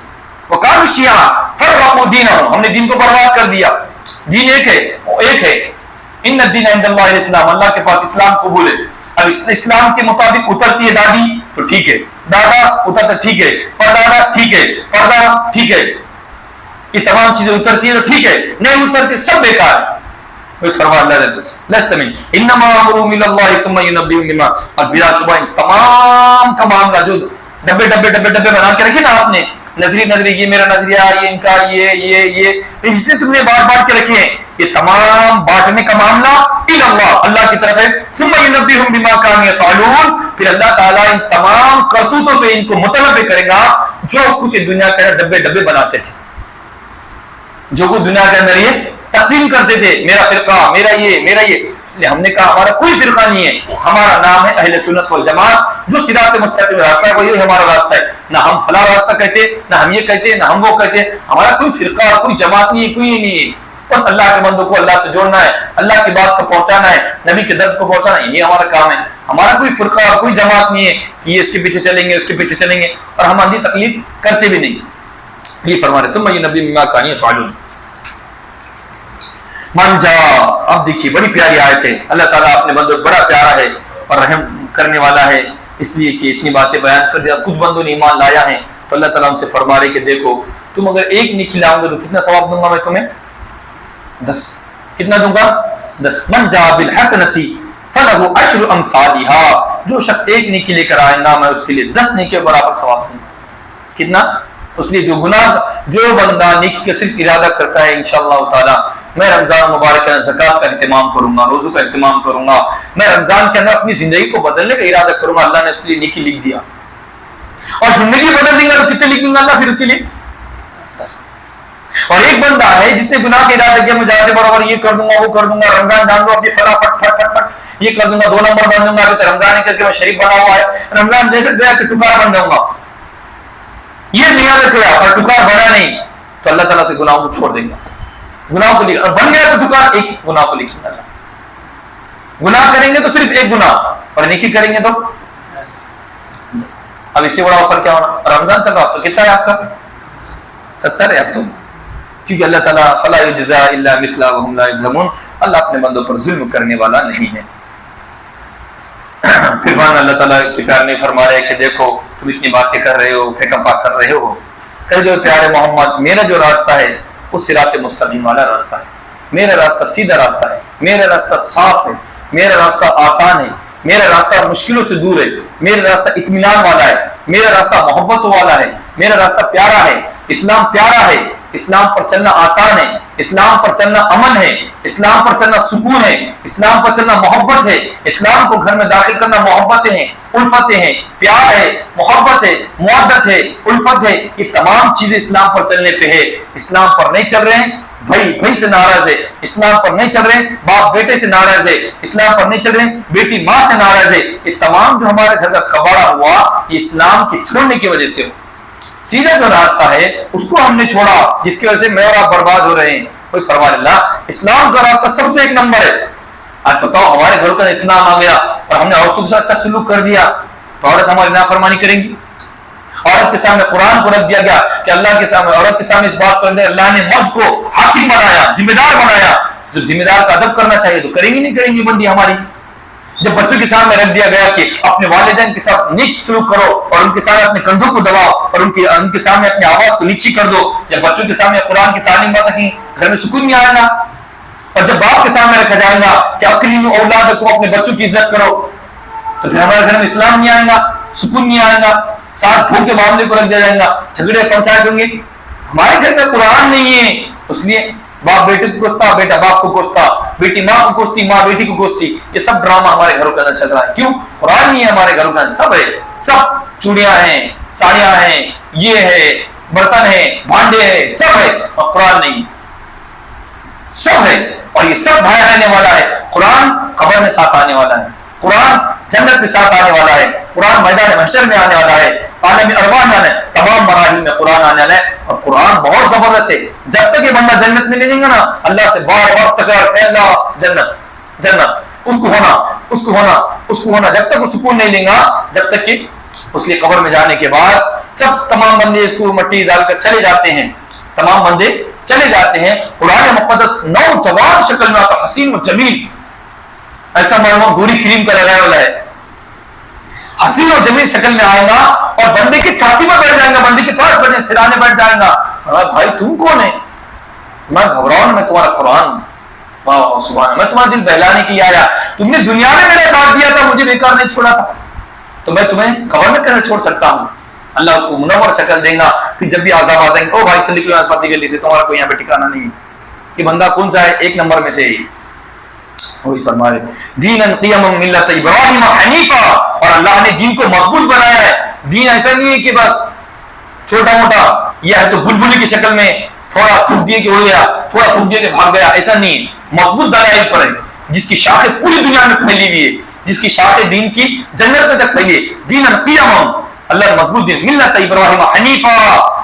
وقالوا شیعا فرقوا دینهم، ہم نے دین کو برباد کر دیا. دین ایک ہے. ان الدین عند اللہ الاسلام، اللہ کے پاس اسلام قبول ہے. اب اسلام کے مطابق اترتی ہے دادی تو ٹھیک ہے، دادا اترتا ٹھیک ہے، پردادا ٹھیک ہے، پردہ ٹھیک ہے، یہ تمام چیزیں اترتی ہیں تو ٹھیک ہے، نہیں اترتی سب بیکار ہے. وہ فرما اللہ لست من انما امروا الى الله ثم ينبئهم بما، اور بلا شبہ تمام کا معاملہ جو ڈبے ڈبے ڈبے ڈبے بنا کے رکھے نا آپ نے، نظری یہ میرا نظریہ، یہ ان کا یہ جتنے تم نے بانٹ کے رکھے ہیں، یہ تمام بانٹنے کا معاملہ الى اللہ، اللہ کی طرف ہے. ثم ينبئهم بما كانوا يفعلون، پھر اللہ تعالیٰ ان تمام کرتوتوں سے ان کو متنبع کرے گا جو کچھ دنیا کے ڈبے ڈبے بناتے تھے، جو کچھ دنیا کے اندر یہ تقسیم کرتے تھے، میرا فرقہ، میرا یہ. اس لیے ہم نے کہا ہمارا کوئی فرقہ نہیں ہے، ہمارا نام ہے اہل سنت والجماعت، جو صراط مستقیم راستہ ہے وہی ہمارا راستہ ہے. نہ ہم فلاں راستہ کہتے، نہ ہم یہ کہتے، نہ ہم وہ کہتے. ہمارا کوئی فرقہ، کوئی جماعت نہیں ہے، کوئی نہیں ہے. بس اللہ کے بندوں کو اللہ سے جوڑنا ہے، اللہ کی بات کو پہنچانا ہے، نبی کے درد کو پہنچانا ہے، یہ ہمارا کام ہے. ہمارا کوئی فرقہ اور کوئی جماعت نہیں ہے کہ یہ اس کے پیچھے چلیں گے، اس کے پیچھے چلیں گے، اور ہم اندھی تقلید کرتے بھی نہیں. یہ فرما رہے ثم ينبئهم بما كانوا يفعلون. من جا، اب دیکھیے بڑی پیاری آیت ہے. اللہ تعالیٰ اپنے بندوں بڑا پیارا ہے اور رحم کرنے والا ہے، اس لیے کہ اتنی باتیں بیان کر دیا. کچھ بندوں نے ایمان لایا ہے تو اللہ تعالیٰ ہم سے فرما رہے کہ دیکھو تم اگر ایک نیکی لاؤ گے تو کتنا ثواب دوں گا میں تمہیں؟ 10. کتنا دوں گا؟ 10. من جاء بالحسنۃ فلہ عشر امثالها، جو شخص ایک نیکی لے کر آئے گا میں اس کے لیے 10 نیکی کے برابر ثواب دوں گا. کتنا؟ اس لیے جو بندہ نیکی کا صرف ارادہ کرتا ہے انشاءاللہ تعالی میں رمضان مبارک کے زکوٰۃ کا اہتمام کروں گا، روزوں کا اہتمام کروں گا، میں رمضان کے اندر اپنی زندگی کو بدلنے کا ارادہ کروں گا، اللہ نے اس کے لیے نیکی لکھ دیا. اور زندگی بدل دیں گا تو کتنے لکھ دیں گا اللہ پھر اس کے لیے؟ 10. اور ایک بندہ ہے جس نے گناہ کا ارادہ کیا میں جاتے برابر یہ کر دوں گا وہ کر دوں گا، رمضان جان دو اپنی فلا فٹ فٹ فٹ فٹ یہ کر دوں گا، 2 نمبر بن دوں گا، ابھی تو رمضان ہی کر کے میں شریف بنا ہوا ہے، رمضان جیسے گیا کہ ٹکار بن جاؤں گا، یہ نیت کیا اور ٹکار بنا نہیں تو اللہ تعالیٰ سے گناہوں کو چھوڑ دیں گا. گناہ کو لکھ اور بن گیا تو ٹکار ایک گناہ کو لکھ دیں گا. گناہ کریں گے تو صرف ایک گناہ اور نیکی کریں گے تو 10. اب اس سے بڑا آفر کیا ہونا؟ رمضان چل رہا تو کتنا ہے آپ کا؟ 70 ہے اب تو، کیونکہ اللہ تعالیٰ فلا یجزا الا مثل وهم لا یظلمون، اللہ اپنے بندوں پر ظلم کرنے والا نہیں ہے. پھر وہاں اللہ تعالیٰ کے پیار نے فرما رہے کہ دیکھو تم اتنی باتیں کر رہے ہو، پھیکم پاک کر رہے ہو، کہ جو پیارے محمد میرا جو راستہ ہے وہ صراط مستقیم والا راستہ ہے، میرا راستہ سیدھا راستہ ہے، میرا راستہ صاف ہے، میرا راستہ آسان ہے، میرا راستہ مشکلوں سے دور ہے، میرا راستہ اطمینان والا ہے، میرا راستہ محبت والا ہے، میرا راستہ پیارا ہے، اسلام پیارا ہے، اسلام پر چلنا آسان ہے، اسلام پر چلنا امن ہے، اسلام پر چلنا سکون ہے، اسلام پر چلنا محبت ہے، اسلام کو گھر میں داخل کرنا محبتیں ہیں، الفتیں ہیں، پیار ہے، محبت ہے، محبت ہے، الفت ہے، یہ تمام چیزیں اسلام پر چلنے پہ ہے. اسلام پر نہیں چل رہے ہیں بھائی سے ناراض ہے، اسلام پر نہیں چل رہے باپ بیٹے سے ناراض ہے، اسلام پر نہیں چل رہے بیٹی ماں سے ناراض ہے. یہ تمام جو ہمارے گھر کا کباڑا ہوا یہ اسلام کے چھوڑنے کی وجہ سے ہو. سیدھا جو راستہ ہے اس کو ہم نے چھوڑا جس کی وجہ سے میں اور آپ برباد ہو رہے ہیں. کوئی فرمان اللہ اسلام کا راستہ سب سے 1 نمبر ہے. آج بتاؤ ہمارے گھروں کا اسلام آ گیا اور ہم نے عورتوں کے ساتھ اچھا سلوک کر دیا تو عورت ہماری نافرمانی کریں گی؟ عورت کے سامنے قرآن کو رکھ دیا گیا کہ اللہ کے سامنے عورت کے سامنے اس بات کر دیں اللہ نے مرد کو حاکم بنایا، ذمہ دار بنایا. جب ذمہ دار کا ادب کرنا چاہیے تو کریں گی نہیں کریں گی بندی ہماری. جب بچوں کے سامنے رکھ دیا گیا کہ اپنے والدین کے ساتھ نیک سلوک کرو اور ان کے سامنے اپنے کندھوں کو دباؤ اور ان کے سامنے اپنی آواز کو نیچی کر دو، جب بچوں کے سامنے قرآن کی تعلیم بات رکھیں گھر میں سکون نہیں آئے گا. اور جب باپ کے سامنے رکھا جائے گا کہ اقلیمی اولاد کو اپنے بچوں کی عزت کرو تو پھر ہمارے گھر میں اسلام نہیں آئے گا، سکون نہیں آئے گا، ساتھ گھر کے معاملے کو رکھ دیا جائے گا، جھگڑے پنچایت ہوں گے. ہمارے گھر میں قرآن نہیں ہے اس لیے باپ بیٹے کو کوستا، بیٹا باپ کو کوستا، بیٹی ماں کو کوستی، ماں بیٹی کو کوستی. یہ سب ڈرامہ ہمارے گھروں کے اندر چل رہا ہے. کیوں؟ قرآن نہیں ہے ہمارے گھروں کے اندر. سب ہے، سب چوڑیاں ہیں، ساڑیاں ہیں، یہ ہے، برتن ہے، بھانڈے ہیں، سب ہے اور قرآن نہیں. سب ہے اور یہ سب باہر رہنے والا ہے. قرآن قبر میں ساتھ آنے والا ہے، قرآن جنت میں ساتھ آنے والا ہے، قرآن میدان محشر میں آنے والا ہے، عالم ارواح میں آنے والا ہے، تمام مراحل میں قرآن آنے والا ہے. اور قرآن بہت زبردست ہے. جب تک یہ بندہ جنت میں نہیں جائے گا نا اللہ سے بار بار تکرار اے اللہ جنت جنت اس کو ہونا جب تک وہ سکون نہیں لیں گا جب تک کہ اس لیے قبر میں جانے کے بعد سب تمام بندے اس کو مٹی ڈال کر چلے جاتے ہیں، تمام بندے چلے جاتے ہیں. قرآن مقدس نوجوان شکل میں آتا، حسین و جمیل، ایسا معلوم گوری کریم کا لگایا والا ہے، حسین و جمیل شکل میں آئے گا اور بندے کی چھاتی میں بیٹھ جائے گا، بندے کے پاس بیٹھ سرانے بیٹھ جائے گا. فرمایا بھائی تم کون ہے؟ میں گھبراؤں میں تمہارا قرآن سبحان میں تمہارا دل بہلانے کے لیے آیا، تم نے دنیا میں میرا ساتھ دیا تھا مجھے بیکار نہیں چھوڑا تھا تو میں تمہیں قبر میں کیسے چھوڑ سکتا ہوں. اللہ اس کو منور شکل دیں گا. پھر جب بھی عذاب آ جائیں گے او بھائی چل نکلو پاتی گلی سے، تمہارا کوئی یہاں پہ ٹھکانا نہیں ہے. یہ بندہ کون سا ہے؟ 1 نمبر میں سے ہی وہی فرما رہے دین قیما ملت ابراہیم حنیفا. اور اللہ نے دین کو مضبوط بنایا ہے. دین ایسا نہیں ہے کہ بس چھوٹا موٹا یہ ہے تو بلبلی کی شکل میں تھوڑا پھونک دیے کہ اڑ گیا، تھوڑا پھونک دیے کہ بھاگ گیا، ایسا نہیں ہے. مضبوط دلائل پر ہے جس کی شاخیں پوری دنیا میں پھیلی ہوئی ہے، جس کی شاخیں دین کی جنت میں تک پھیلی ہے. دین قیما اللہ مضبوط دین ملت ابراہیم حنیفا.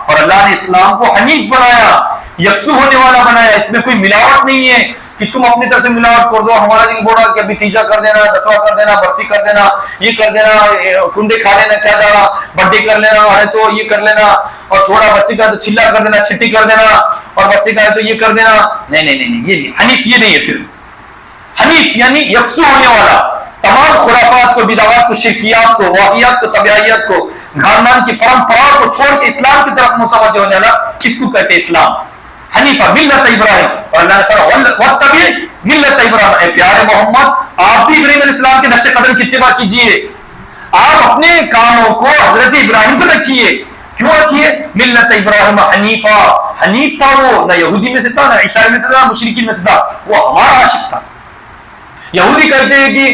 اور اللہ نے اسلام کو حنیف بنایا، یکسو ہونے والا بنایا. اس میں کوئی ملاوٹ نہیں ہے کہ تم اپنی طرف سے ملاوٹ کر دو. ہمارا دل بوڑھا کہ ابھی تیجا کر دینا، دسواں کر دینا، برسی کر دینا، یہ کر دینا، کنڈے کھا لینا، کیا جا رہا بڈے کر لینا ہے تو یہ کر لینا، اور تھوڑا بچے کا تو چلا کر دینا، چھٹی کر دینا، اور بچے کا ہے تو یہ کر دینا. نہیں نہیں نہیں، یہ نہیں حنیف، یہ نہیں ہے. پھر حنیف یعنی یکسو ہونے والا، تمام خرافات کو، بدعات کو، شرکیات کو، واقعات کو، طبیعیات کو، خاندان کی پرمپرا کو چھوڑ کے اسلام کی طرف متوجہ ہونے والا، اس کو کہتے ہیں اسلام حنیفہ ملت ابراہیم. اور اللہ نے فرمایا واتبع ملت ابراہیم، اے پیارے محمد آپ بھی ابراہیم علیہ السلام کے نقش قدم کی اتباع کیجیے، آپ اپنے کاموں کو حضرت ابراہیم پر رکھیے. کیوں رکھیے؟ ملت ابراہیم حنیفہ، حنیف تھا وہ، نہ یہودی میں سے تھا، نہ عیسائی میں تھا، نہ مشرکین میں سے تھا، وہ ہمارا عاشق تھا. یہودی کہتے ہیں کہ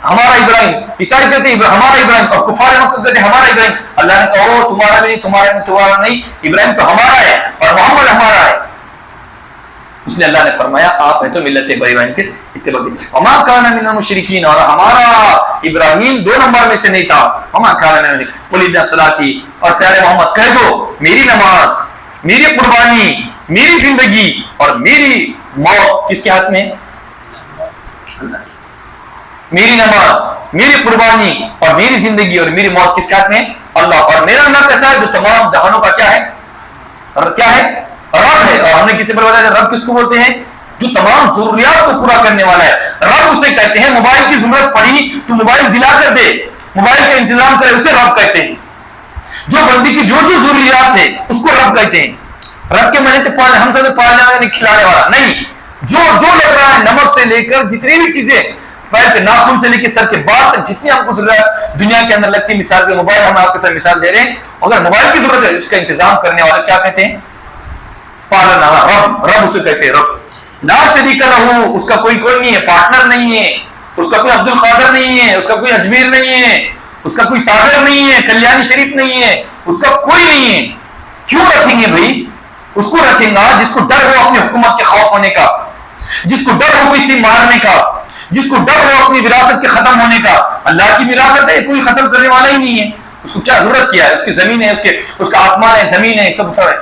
ہمارا ابراہیم، عیسائی کہتے ہیں ہمارا ابراہیم، اور کفار مکہ کہتے ہیں ہمارا ابراہیم. اللہ نے کہا وہ تمہارا بھی نہیں، تمہارا نہیں، ابراہیم تو ہمارا ہے اور محمد ہمارا ہے. اس لیے اللہ نے فرمایا آپ ہے تو ملت ابراہیم کے اتباع کیجیے. وما کان من المشرکین، اور ہمارا ابراہیم 2 نمبر میں سے نہیں تھا. وما کان من المشرکین قل ان صلاتی، اور پیارے محمد کہہ دو میری نماز، میری قربانی، میری زندگی اور میری موت کس کے ہاتھ میں؟ اللہ. میری نماز، میری قربانی اور میری زندگی اور میری موت کس کے ہاتھ میں؟ اللہ. اور میرا اللہ کیسا ہے؟ جو تمام جہانوں کا کیا ہے؟ کیا ہے؟ رب ہے. اور ہم نے کسی پر بتایا رب کس کو بولتے ہیں؟ جو تمام ضروریات کو پورا کرنے والا ہے. رب اسے کہتے ہیں موبائل کی ضرورت پڑی تو موبائل دلا کر دے، موبائل کا انتظام کرے، اسے رب کہتے ہیں. جو بندی کی جو ضروریات ہے اس کو رب کہتے ہیں. رب کے معنی تو ہم سب پالنے والا نہیں، کھلانے والا نہیں. جو لگ رہا ہے نمک سے لے کر جتنی بھی چیزیں، پیر کے ناخن سے لے کے سر کے بال تک جتنی ہم کو ضرورت دنیا کے اندر لگتی ہے، مثال کے موبائل ہم آپ کے ساتھ مثال دے رہے ہیں، اگر موبائل کی ضرورت ہے اس کا انتظام کرنے والا کیا کہتے ہیں؟ پالنا، رب اسے کہتے ہیں. رب لا شریک لہ، اس کا کوئی نہیں ہے، پارٹنر نہیں ہے، اس کا کوئی عبد القادر نہیں ہے، اس کا کوئی اجمیر نہیں ہے، اس کا کوئی ساگر نہیں ہے، کلیانی شریف نہیں ہے، اس کا کوئی نہیں ہے. کیوں رکھیں گے بھائی؟ اس کو رکھیں گا جس کو ڈر ہو اپنی حکومت کے خوف ہونے کا، جس کو ڈر ہو کسی مارنے کا، جس کو ڈر ہو اپنی وراثت کے ختم ہونے کا. اللہ کی وراثت ہے، کوئی ختم کرنے والا ہی نہیں ہے. اس کو کیا ضرورت کیا ہے؟ اس کی زمین ہے، اس کا آسمان ہے، زمین ہے، سب ہے.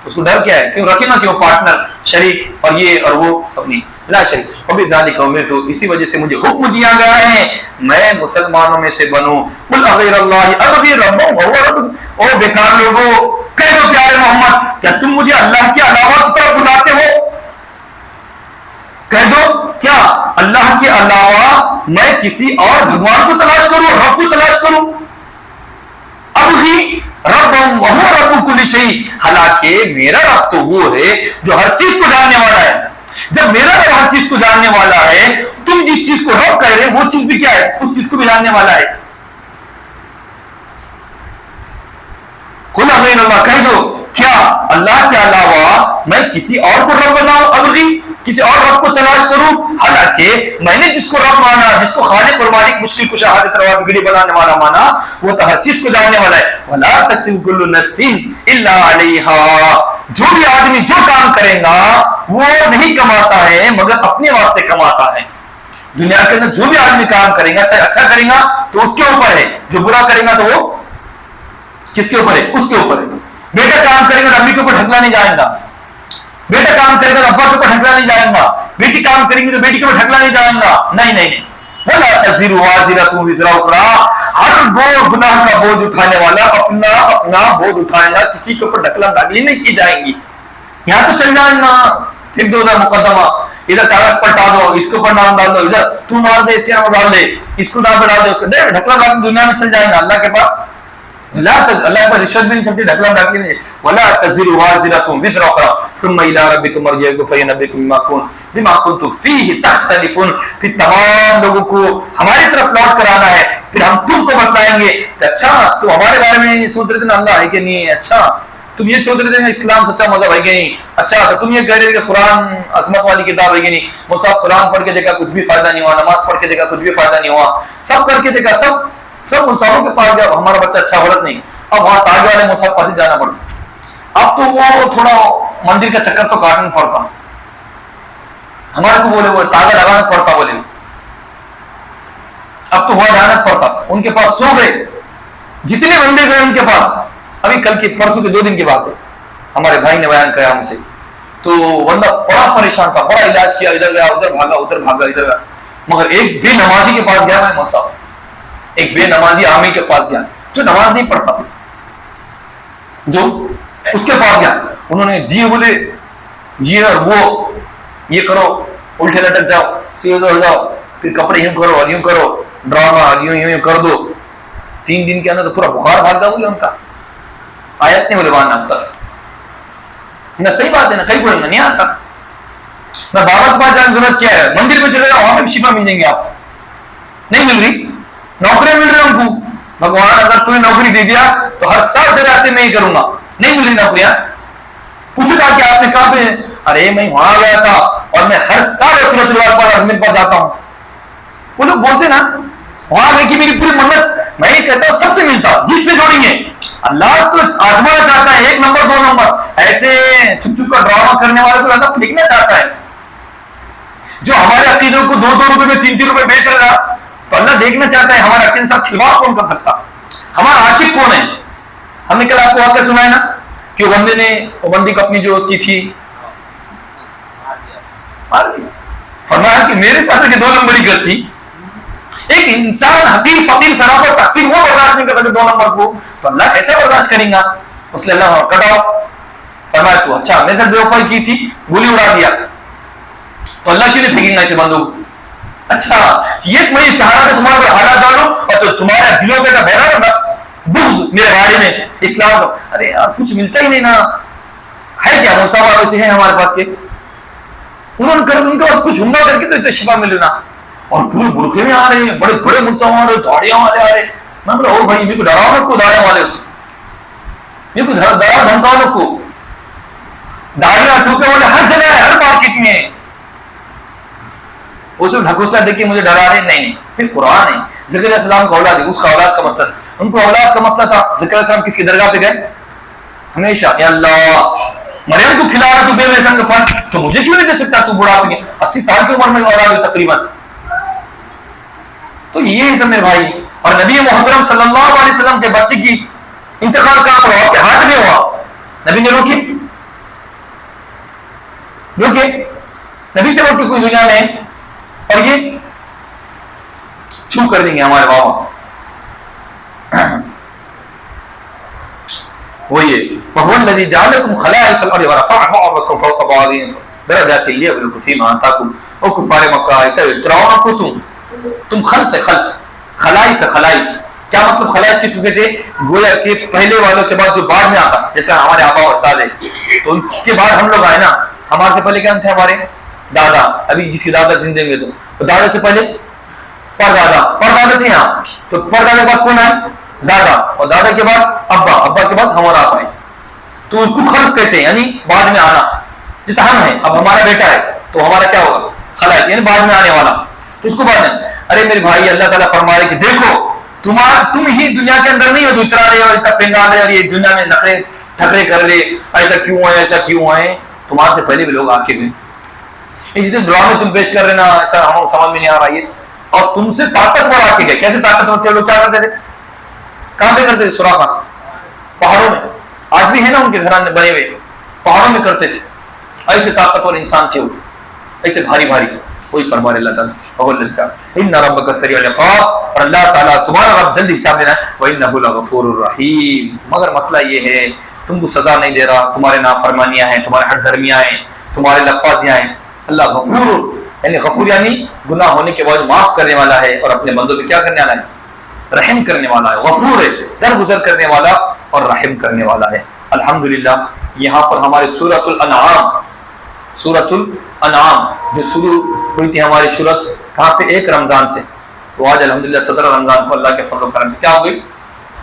اس کو ڈر کیا ہے؟ کیوں رکھے نا کہ وہ پارٹنر، شریک اور یہ اور وہ سب نہیں. لا شریک. وبذالک امرت، اسی وجہ سے مجھے حکم دیا گیا ہے میں مسلمانوں میں سے بنوں. قل اغیر اللہ ابغی ربا وهو رب. او بیکار لوگوں کہہ دو پیارے محمد کیا تم مجھے اللہ کے علاوہ کی طرف بلاتے ہو؟ کہہ دو کیا اللہ کے علاوہ میں کسی اور بھگوان کو تلاش کروں، رب کو تلاش کروں؟ ابغی رب وہو رب کل شیء، حالانکہ میرا رب تو وہ ہے جو ہر چیز کو جاننے والا ہے. جب میرا رب ہر چیز کو جاننے والا ہے، تم جس چیز کو رب کہہ رہے وہ چیز بھی کیا ہے؟ اس چیز کو بھی جاننے والا ہے. قل اغیر اللہ، کہہ دو کیا اللہ کے علاوہ میں کسی اور کو رب بناؤں؟ ابغی، کسی اور رب کو تلاش کروں، حالانکہ میں نے جس کو رب مانا، جس کو خالق اور مالک، مشکل کشا، حاجت روا، بگڑی بنانے والا مانا، وہ تو ہر چیز کو جاننے والا ہے. ولا تکسب کل نفس الا علیہا، جو بھی آدمی جو کام کرے گا وہ نہیں کماتا ہے مگر اپنے واسطے کماتا ہے. دنیا کے اندر جو بھی آدمی کام کرے گا، چاہے اچھا کرے گا تو اس کے اوپر ہے، جو برا کرے گا تو وہ کس کے اوپر ہے؟ اس کے اوپر ہے. بیٹا کام کرے گا تو امی کے اوپر ڈھکلا نہیں جائے گا، بیٹا کام کرے گا تو ابا کے اوپر ڈھکلا نہیں جائے گا، بیٹی کام کرے گی تو بیٹی کے اوپر ڈھکلا نہیں جائے گا. نہیں. ولا تزر وازرۃ وزر اخرى، ہر گناہ کا بوجھ اٹھانے والا اپنا بوجھ اٹھائے گا، کسی کے اوپر ڈھکلا ڈاگلی نہیں کی جائیں گی. یہاں تو چل جائیں گا، پھر دو ادھر مقدمہ، ادھر کاغذ پلٹا دو، اس کے اوپر نام ڈال دو، ادھر تو مار دے، اس کے نام ڈال دے، اس کو نام پہ ڈال دے، اس کو ڈھکلا ڈال دنیا میں چل جائیں گا. اللہ کے پاس اللہ پر رشوت بھی نہیں چلتی، ڈھکلا ڈاکلی نہیں. ولا تزر وازرۃ وزر اخرى ثم الى ربكم مرجعكم فينبئكم بما كنتم فيه تختلفون. پھر تمام لوگوں کو ہماری طرف لوٹ کر آنا ہے، پھر ہم تم کو بتلائیں گے کہ اچھا تم ہمارے بارے میں سوچ رہے تھے نا اللہ ہے کہ نہیں ہے، اچھا تم یہ سوچ رہے تھے اسلام سچا مذہب ہے کہ نہیں، اچھا تو تم یہ کہہ رہے تھے کہ قرآن عظمت والی کتاب ہے کہ نہیں. مصحف قرآن پڑھ کے دیکھا کچھ بھی فائدہ نہیں ہوا، نماز پڑھ کے دیکھا کچھ بھی فائدہ نہیں ہوا، سب کر کے دیکھا، سب مصحفوں کے پاس گیا، ہمارا بچہ اچھا غلط نہیں. اب وہاں تاج والے مصحف پاس جانا پڑتا. اب تو وہ تھوڑا مندر کا چکر تو کاٹنا پڑتا، ہمارے کو بولے وہ تاغا لگانا پڑتا، بولے اب تو وہاں جانا پڑتا. ان کے پاس سو گئے، جتنے بندے گئے ان کے پاس. ابھی کل کی پرسوں کے 2 دن کی بات ہے، ہمارے بھائی نے بیان کیا ہم سے، تو بندہ بڑا پریشان تھا، بڑا علاج کیا، ادھر گیا ادھر بھاگا، ادھر بھاگا ادھر گیا، مگر ایک بے نمازی کے پاس گیا. میں مصحف ایک بے نمازی عامی کے پاس گیا جو نماز نہیں پڑھتا، جو اس کے پاس گیا. انہوں نے جی بولے جی اور وہ یہ کرو، الٹے لٹک جاؤ، سیدھے ہو جاؤ، پھر کپڑے یوں کرو اور یوں کرو، ڈرامہ یوں یوں کر دو, 3 دن کے اندر تو پورا بخار بھاگ گا بولے ان کا, آیت نہیں بولے باندھنا اب تک نہ, صحیح بات ہے نا, کہیں کوئی نہیں آتا نہ. بابا کے پاس جانے ضرورت کیا ہے, مندر میں چلے جاؤ, وہاں پہ بھی شفا مل جائیں گے. آپ نہیں مل رہی, نوکریاں مل رہی ان کو, بھگوان اگر تمہیں نوکری دے دیا تو ہر سال تیرے ہاتھ میں ہی کروں گا. نہیں مل رہی نوکریاں, پوچھو تھا کہ آپ نے کہاں پہ, ارے میں وہاں گیا تھا اور میں ہر سال میرے پاس جاتا ہوں. وہ لوگ بولتے نا وہاں گئے کہ میری پوری منت, میں یہ کہتا ہوں سب سے ملتا جس سے جوڑیں گے. اللہ تو آزمانا چاہتا ہے 1 نمبر 2 نمبر, ایسے چپ چپ کا ڈرامہ کرنے والے کو اللہ پھینکنا چاہتا ہے. جو ہمارے عقیدوں کو 2 روپے میں 3 روپے بیچ رہا, تو اللہ دیکھنا چاہتا ہے ہمارے عقیدے کے ساتھ کھلواڑ کون کر سکتا, ہمارا عاشق کون ہے. ہم نے کل آپ کو واقعہ سنا ہے نا کہ وہ بندی کو اپنی جو اس کی تھی فرمایا کہ میرے ساتھ 2 نمبر ہی کرتی. ایک انسان حقیر فقیر سراپر تقسیم وہ برداشت نہیں کر سکتے 2 نمبر کو, تو اللہ کیسے برداشت کریں گا. اس لیے اللہ کٹاؤ, فرمایا تو اچھا میرے ساتھ بے وفائی کی تھی, گولی اڑا دیا, تو اللہ کیوں نہیں پھینکیں گا اسے بندوق. اچھا یہ میں یہ چاہ رہا تھا تمہارے پر حالات ڈالو, اور تو تمہارے دلوں پہ بہرا نا بس بغض میرے بارے میں اسلام. ارے یار کچھ ملتا ہی نہیں نا, ہے کیا مساوات ویسے ہیں ہمارے پاس کے, ان کے پاس کچھ عمدہ کر کے تو اتنا شفا مل رہا, اور پورے برقعے میں آ رہے ہیں, بڑے بڑے مرچاں آ رہے, داڑیاں والے آ رہے. میں بولا او بھائی میرے کو ڈراؤ نہ کو, داڑیاں والے سے میرے کو ڈرا دھمکاؤ نہ کو. داڑیاں ٹوپے والے ہر جگہ ہے, ہر مارکیٹ میں. اسے ڈھکوسلا دیکھ کے مجھے ڈرا رہے, نہیں. پھر قرآن ہے, ذکر علیہ السلام کا اولاد ہے, اس کا اولاد کا مسئلہ, ان کو اولاد کا مسئلہ تھا. ذکر علیہ السلام کس کی درگاہ پہ گئے ہمیشہ, یا اللہ مریم کو کھلا رہا تو بے ویسن کا پھل, تو مجھے کیوں نہیں دے سکتا, تو بڑھا پہ 80 سال کی عمر میں اولاد ہے تقریباً. تو یہ سب میرے بھائی, اور نبی محترم صلی اللہ علیہ وسلم کے بچے کی انتقال کہاں پر ہوا, آپ کے ہاتھ میں ہوا, نبی نے روکے نبی سے روکے کوئی دنیا میں, اور یہ چھو کر دیں گے ہمارے بابا. وہی وهو الذي جعلكم خلائف الارض ورفع بعضكم فوق بعض درجات ليبلوكم فيما آتاكم. او کفار مکہ اتراؤ کو تم خلائف کیا مطلب, خلائف کس کو کہتے ہیں, گویا کہ پہلے والوں کے بعد جو بعد میں آتا, جیسے ہمارے آبا و اجداد ہے, تو ان کے بعد ہم لوگ آئے نا. ہمارے سے پہلے کیا تھے ہمارے دادا, ابھی جس کے دادا زندے ہوئے تو دادا سے پہلے پردادا تھے یہاں, تو پردادا کے بعد کون آئے, دادا, اور دادا کے بعد ابا, ابا کے بعد ہمارا آپ آئے, تو اس کو خلف کہتے ہیں, یعنی بعد میں آنا. جیسے ہم ہیں, اب ہمارا بیٹا ہے تو ہمارا کیا ہوگا, خلائف, یعنی بعد میں آنے والا, تو اس کو بعد میں. ارے میرے بھائی اللہ تعالیٰ فرما رہے کہ دیکھو تم ہی دنیا کے اندر نہیں ہو جو اترا رہے اور اتنا پنگا رہے اور یہ دنیا میں نخرے ٹھکرے کر رہے, ایسا کیوں آئے, تمہارے سے پہلے بھی لوگ آ کے گئے. یہ جتنے ڈرامے تم پیش کر رہے نا, ایسا ہم سمجھ میں نہیں آ رہا یہ, اور تم سے طاقتور آ کے گئے. کیسے طاقتور تھے لوگ, کیا کرتے تھے, کہاں پہ کرتے تھے, سوراخا پہاڑوں میں, آج بھی ہے نا ان کے گھرانے بنے ہوئے, پہاڑوں میں کرتے تھے. ایسے طاقتور انسان تھے وہ, ایسے بھاری. وہی فرما رہے اللہ تعالیٰ ان ربک سریع العقاب, اور اللہ تعالیٰ تمہارا رب جلدی حساب لینا ہے, وانہ لغفور الرحیم. مگر مسئلہ یہ ہے تم کو سزا نہیں دے رہا, تمہارے نافرمانیاں ہیں, تمہارے ہٹ دھرمیاں ہیں, تمہارے لفاظیاں ہیں. اللہ غفور, یعنی غفور یعنی گناہ ہونے کے بعد معاف کرنے والا ہے, اور اپنے بندوں پہ کیا کرنے والا ہے, رحم کرنے والا ہے. غفور ہے, درگزر کرنے والا اور رحم کرنے والا ہے. الحمدللہ یہاں پر ہمارے سورۃ الانعام جو شروع ہوئی تھی ہماری سورت کہاں پہ, 1 رمضان سے, تو آج الحمدللہ 17 رمضان کو اللہ کے فضل و کرم سے کیا ہو گئی,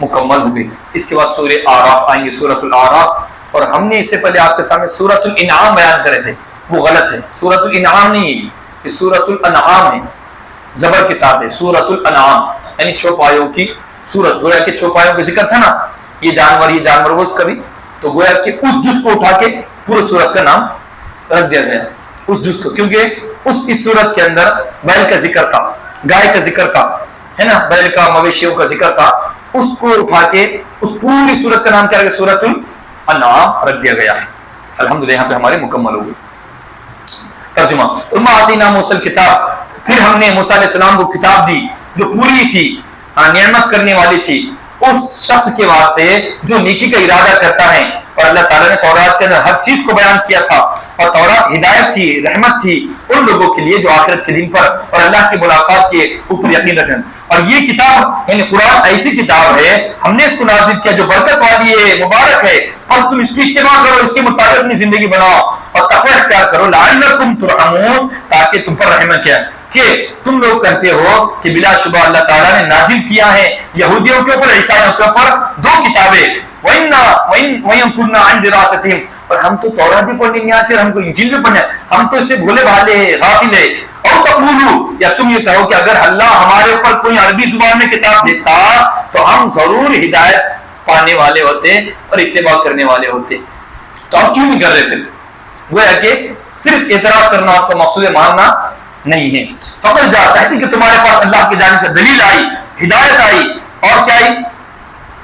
مکمل ہو گئی. اس کے بعد سورہ اعراف آئیں گے, سورۃ الاعراف. اور ہم نے اس سے پہلے آپ کے سامنے سورۃ الانعام بیان کرے تھے, وہ غلط ہے, سورۃ الانعام نہیں ہے, یہ سورۃ الانعام ہے, زبر کے ساتھ ہے, سورۃ الانعام یعنی چوپایوں کی سورت. گویا کہ چوپایوں کا ذکر تھا نا, یہ جانور وہ کبھی, تو گویا کہ اس جز کو اٹھا کے پورے سورت کا نام رکھ دیا گیا, اس جز کو, کیونکہ اس صورت کے اندر بیل کا ذکر تھا, گائے کا ذکر تھا, ہے نا, بیل کا, مویشیوں کا ذکر تھا. اس کو اٹھا کے اس پوری صورت کا نام کیا رکھا, سورۃ الانعام رکھ دیا گیا. الحمدللہ یہاں پہ ہمارے مکمل ہو گئی. ترجمہ, ثم آتینا موسیٰ الکتاب, پھر ہم نے موسیٰ علیہ السلام کو کتاب دی جو پوری تھی, نعمت کرنے والی تھی. اس شخص کے واسطے جو نیکی کا ارادہ کرتا ہے. اور اللہ تعالیٰ نے تورات کے اندر ہر چیز کو بیان کیا تھا, اور تورات ہدایت تھی, رحمت تھی ان لوگوں کے لیے جو آخرت کے دن پر اور اللہ کی ملاقات کے اوپر یقین رکھیں. اور یہ کتاب یعنی قرآن ایسی کتاب ہے, ہم نے اس کو نازل کیا جو برکت والی ہے, مبارک ہے, اور تم اس کی اتباع کرو, اس کے مطابق اپنی زندگی بناؤ اور تقوی اختیار کرو, لعلکم ترحمون, تاکہ تم پر رحم کیا کہ تم لوگ کہتے ہو کہ بلا شبہ اللہ تعالیٰ نے نازل کیا ہے یہودیوں کے اوپر, عیسائیوں کے اوپر 2 کتابیں, وَإِن كُنَّا عَنْ دِرَاسَتِهِمْ, اور ہم تو تورات بھی پڑھنے نہیں آتے, اور ہم کو انجیل بھی پڑھنے, ہم تو اس سے بھولے بھالے غافل ہے. اور تقولوا, یا تم یہ کہو کہ اگر اللہ ہمارے اوپر کوئی عربی زبان میں کتاب بھیجتا تو ہم ضرور ہدایت پانے والے ہوتے اور اتباع کرنے والے ہوتے. تو آپ کیوں نہیں کر رہے پھر؟ وہ ہے کہ صرف اعتراض کرنا آپ کا مقصود ماننا نہیں ہے. فقط جاتا ہے کہ تمہارے پاس اللہ کی جانب سے دلیل آئی, ہدایت آئی, اور کیا آئی؟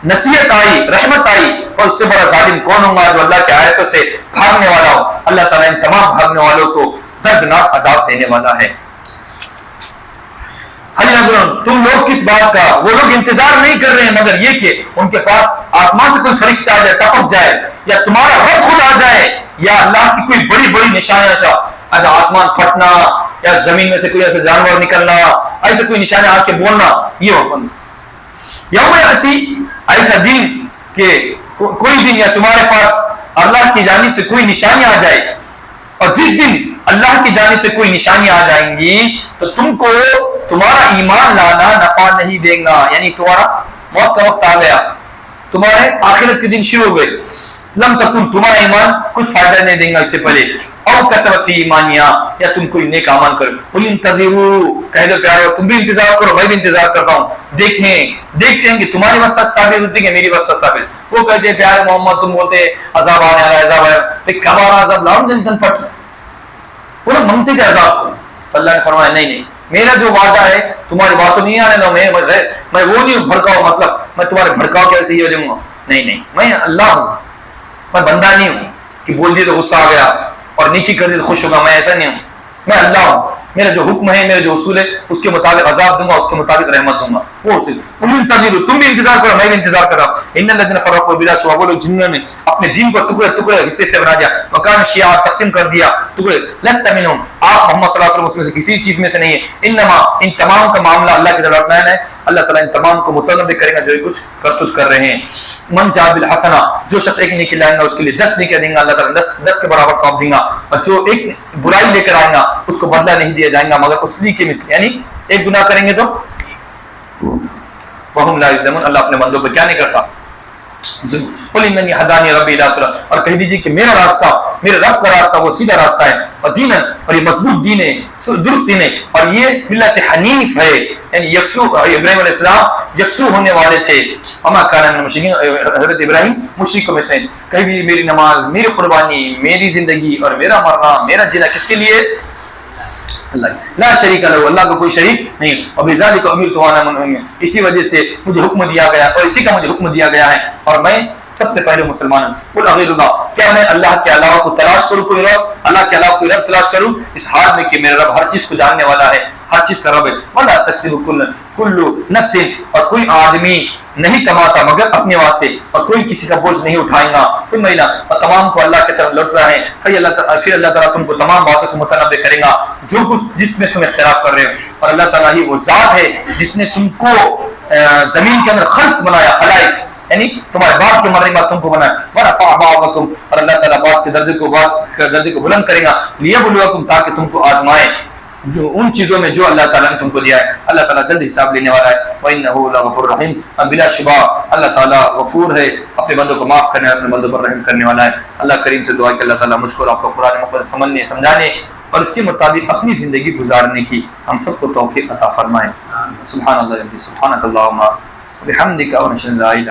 نصیحت آئی, رحمت آئی, اور اس سے بڑا ظالم کون ہوگا جو اللہ کی آیتوں سے بھاگنے والا ہو. اللہ تعالیٰ ان تمام بھاگنے والوں کو دردناک عذاب دینے والا ہے. تم لوگ کس بات کا, وہ لوگ انتظار نہیں کر رہے ہیں مگر یہ کہ ان کے پاس آسمان سے کوئی فرشتہ آ جائے, ٹپک جائے, یا تمہارا رب خود آ جائے, یا اللہ کی کوئی بڑی بڑی نشانیاں, ایسا آسمان پھٹنا, یا زمین میں سے کوئی ایسا جانور نکلنا, ایسے کوئی نشانیاں آ کے بولنا. یہ وفن یوم یاتی, ایسا دن کہ کوئی دن یا تمہارے پاس اللہ کی جانب سے کوئی نشانی آ جائے, اور جس دن اللہ کی جانب سے کوئی نشانی آ جائیں گی تو تم کو تمہارا ایمان لانا نفع نہیں دے گا. یعنی تمہارا موت کا وقت آ گیا, تمہارے آخرت کے دن شروع ہو گئے, لم تکن, تمہارا ایمان کچھ فائدہ نہیں دیں گا اس سے پہلے. اور کسبت فی ایمانیا, یا تم کوئی نیک اعمال کرو. قل انتظروا, کہہ دو پیارو تم بھی انتظار کرو, میں بھی انتظار کرتا ہوں, دیکھتے ہیں کہ تمہاری وسعت ثابت ہوتی ہے کہ میری وسعت ثابت. وہ کہتے ہیں پیارے محمد, تم بولتے عذاب آنے والا, عذاب آیا, لیکن کب آ رہا عذاب, لاؤ جلدن پٹ. وہ لوگ مانگتے تھے عذاب کو, تو اللہ نے فرمایا نہیں, میرا جو وعدہ ہے تمہاری بات تو نہیں آنے دو, میں وہ نہیں بھڑکاؤ, مطلب میں تمہارے بھڑکاؤ کے ویسے یہ دوں گا, نہیں, میں اللہ ہوں, میں بندہ نہیں ہوں کہ بول دیے تو غصہ آ گیا اور نیکی کر دی تو خوش ہوگا, میں ایسا نہیں ہوں. میں اللہ ہوں, میرا جو حکم ہے, میرا جو اصول ہے, اس کے مطابق عذاب دوں گا, اس کے مطابق رحمت دوں گا. وہ اصول. تم بھی انتظار کرو, میں بھی انتظار کر رہا ہوں. ان الذين فرقوا بلا شبہ, وہ لوگ جنہوں نے اپنے دین کو ٹکڑے حصے سے بنا دیا, مکان شیعہ, تقسیم کر دیا ٹکڑے. لست منهم, آپ محمد صلی اللہ علیہ وسلم اس میں سے کسی چیز میں سے نہیں ہے. انما, ان تمام کا معاملہ اللہ کی طرف اپنانا ہے. اللہ تعالیٰ ان تمام کو متنبع کرے گا جو کچھ کرتوت کر رہے ہیں. من جاء بالحسنہ, جو شخص ایک نیکی لائے گا اس کے لیے 10 نیکی دیں گا اللہ تعالیٰ, 10 کے برابر ثواب دیں گا. اور جو ایک برائی لے کر آئے گا اس کو بدلہ نہیں دیا جائے گا مگر اس کی مثل, یعنی ایک گناہ کریں گے تو وہم لا یظلمون, اللہ اپنے بندوں پہ کیا نہیں کرتا. قل اننی ہدانی ربی الی صراط, اور کہہ دیجیے کہ میرا راستہ, میرے رب کا راستہ وہ سیدھا راستہ ہے, اور دین, اور یہ مضبوط دین ہے, درست دین ہے, اور یہ ملت حنیف ہے, یعنی یکسو. ابراہیم علیہ السلام یکسو ہونے والے تھے. وما کان من المشرکین, حضرت ابراہیم مشرکوں میں سے. کہہ دیجیے میری نماز, میری قربانی, میری زندگی اور میرا مرنا, میرا جینا کس کے لیے؟ اللہ, لا شریک لہ, اللہ کو کوئی شریک نہیں. وبذالک امرت وانا من المسلمین, اسی وجہ سے مجھے حکم دیا گیا, اور اسی کا مجھے حکم دیا گیا ہے, اور میں سب سے پہلے مسلمان ہوں. قل اغیر اللہ, کیا میں اللہ کے علاوہ کو تلاش کروں کوئی رب, اللہ کے علاوہ کوئی رب تلاش کروں, اس حال میں کہ میرا رب ہر چیز کو جاننے والا ہے, ہر چیز کا رب ہے. ولا تکسب کل نفس, اور کوئی آدمی نہیں کماتا مگر اپنے واسطے, اور کوئی کسی کا بوجھ نہیں اٹھائے گا. ثم الی, اور تمام کو اللہ کی طرف لوٹ رہا ہے. پھر اللہ تعالیٰ تم کو تمام باتوں سے متنبع کرے گا جو کچھ جس میں تم اختلاف کر رہے ہو. اور اللہ تعالیٰ ہی وہ ذات ہے جس نے تم کو زمین کے اندر خلف بنایا, خلائف, یعنی تمہارے باپ کے مرنے کے بعد تم کو بنایا. ورفع بعضکم, اور اللہ تعالیٰ بعض کے درجے کو بلند کرے گا. لیبلوکم, تاکہ تم کو آزمائے جو ان چیزوں میں جو اللہ تعالیٰ نے تم کو دیا ہے. اللہ تعالیٰ جلد حساب لینے والا ہے. وَإِنَّهُ لَغَفُورٌ رَحِيمٌ, بلا شبہ اللہ تعالیٰ غفور ہے, اپنے بندوں کو معاف کرنے, اپنے بندوں پر رحم کرنے والا ہے. اللہ کریم سے دعا کہ اللہ تعالیٰ مجھ کو اور آپ کو قرآن مقدس سمجھنے, سمجھانے اور اس کے مطابق اپنی زندگی گزارنے کی ہم سب کو توفیق عطا فرمائے. سبحان اللہ, سبحانک اللہم وبحمدک, ونشهد ان لا الہ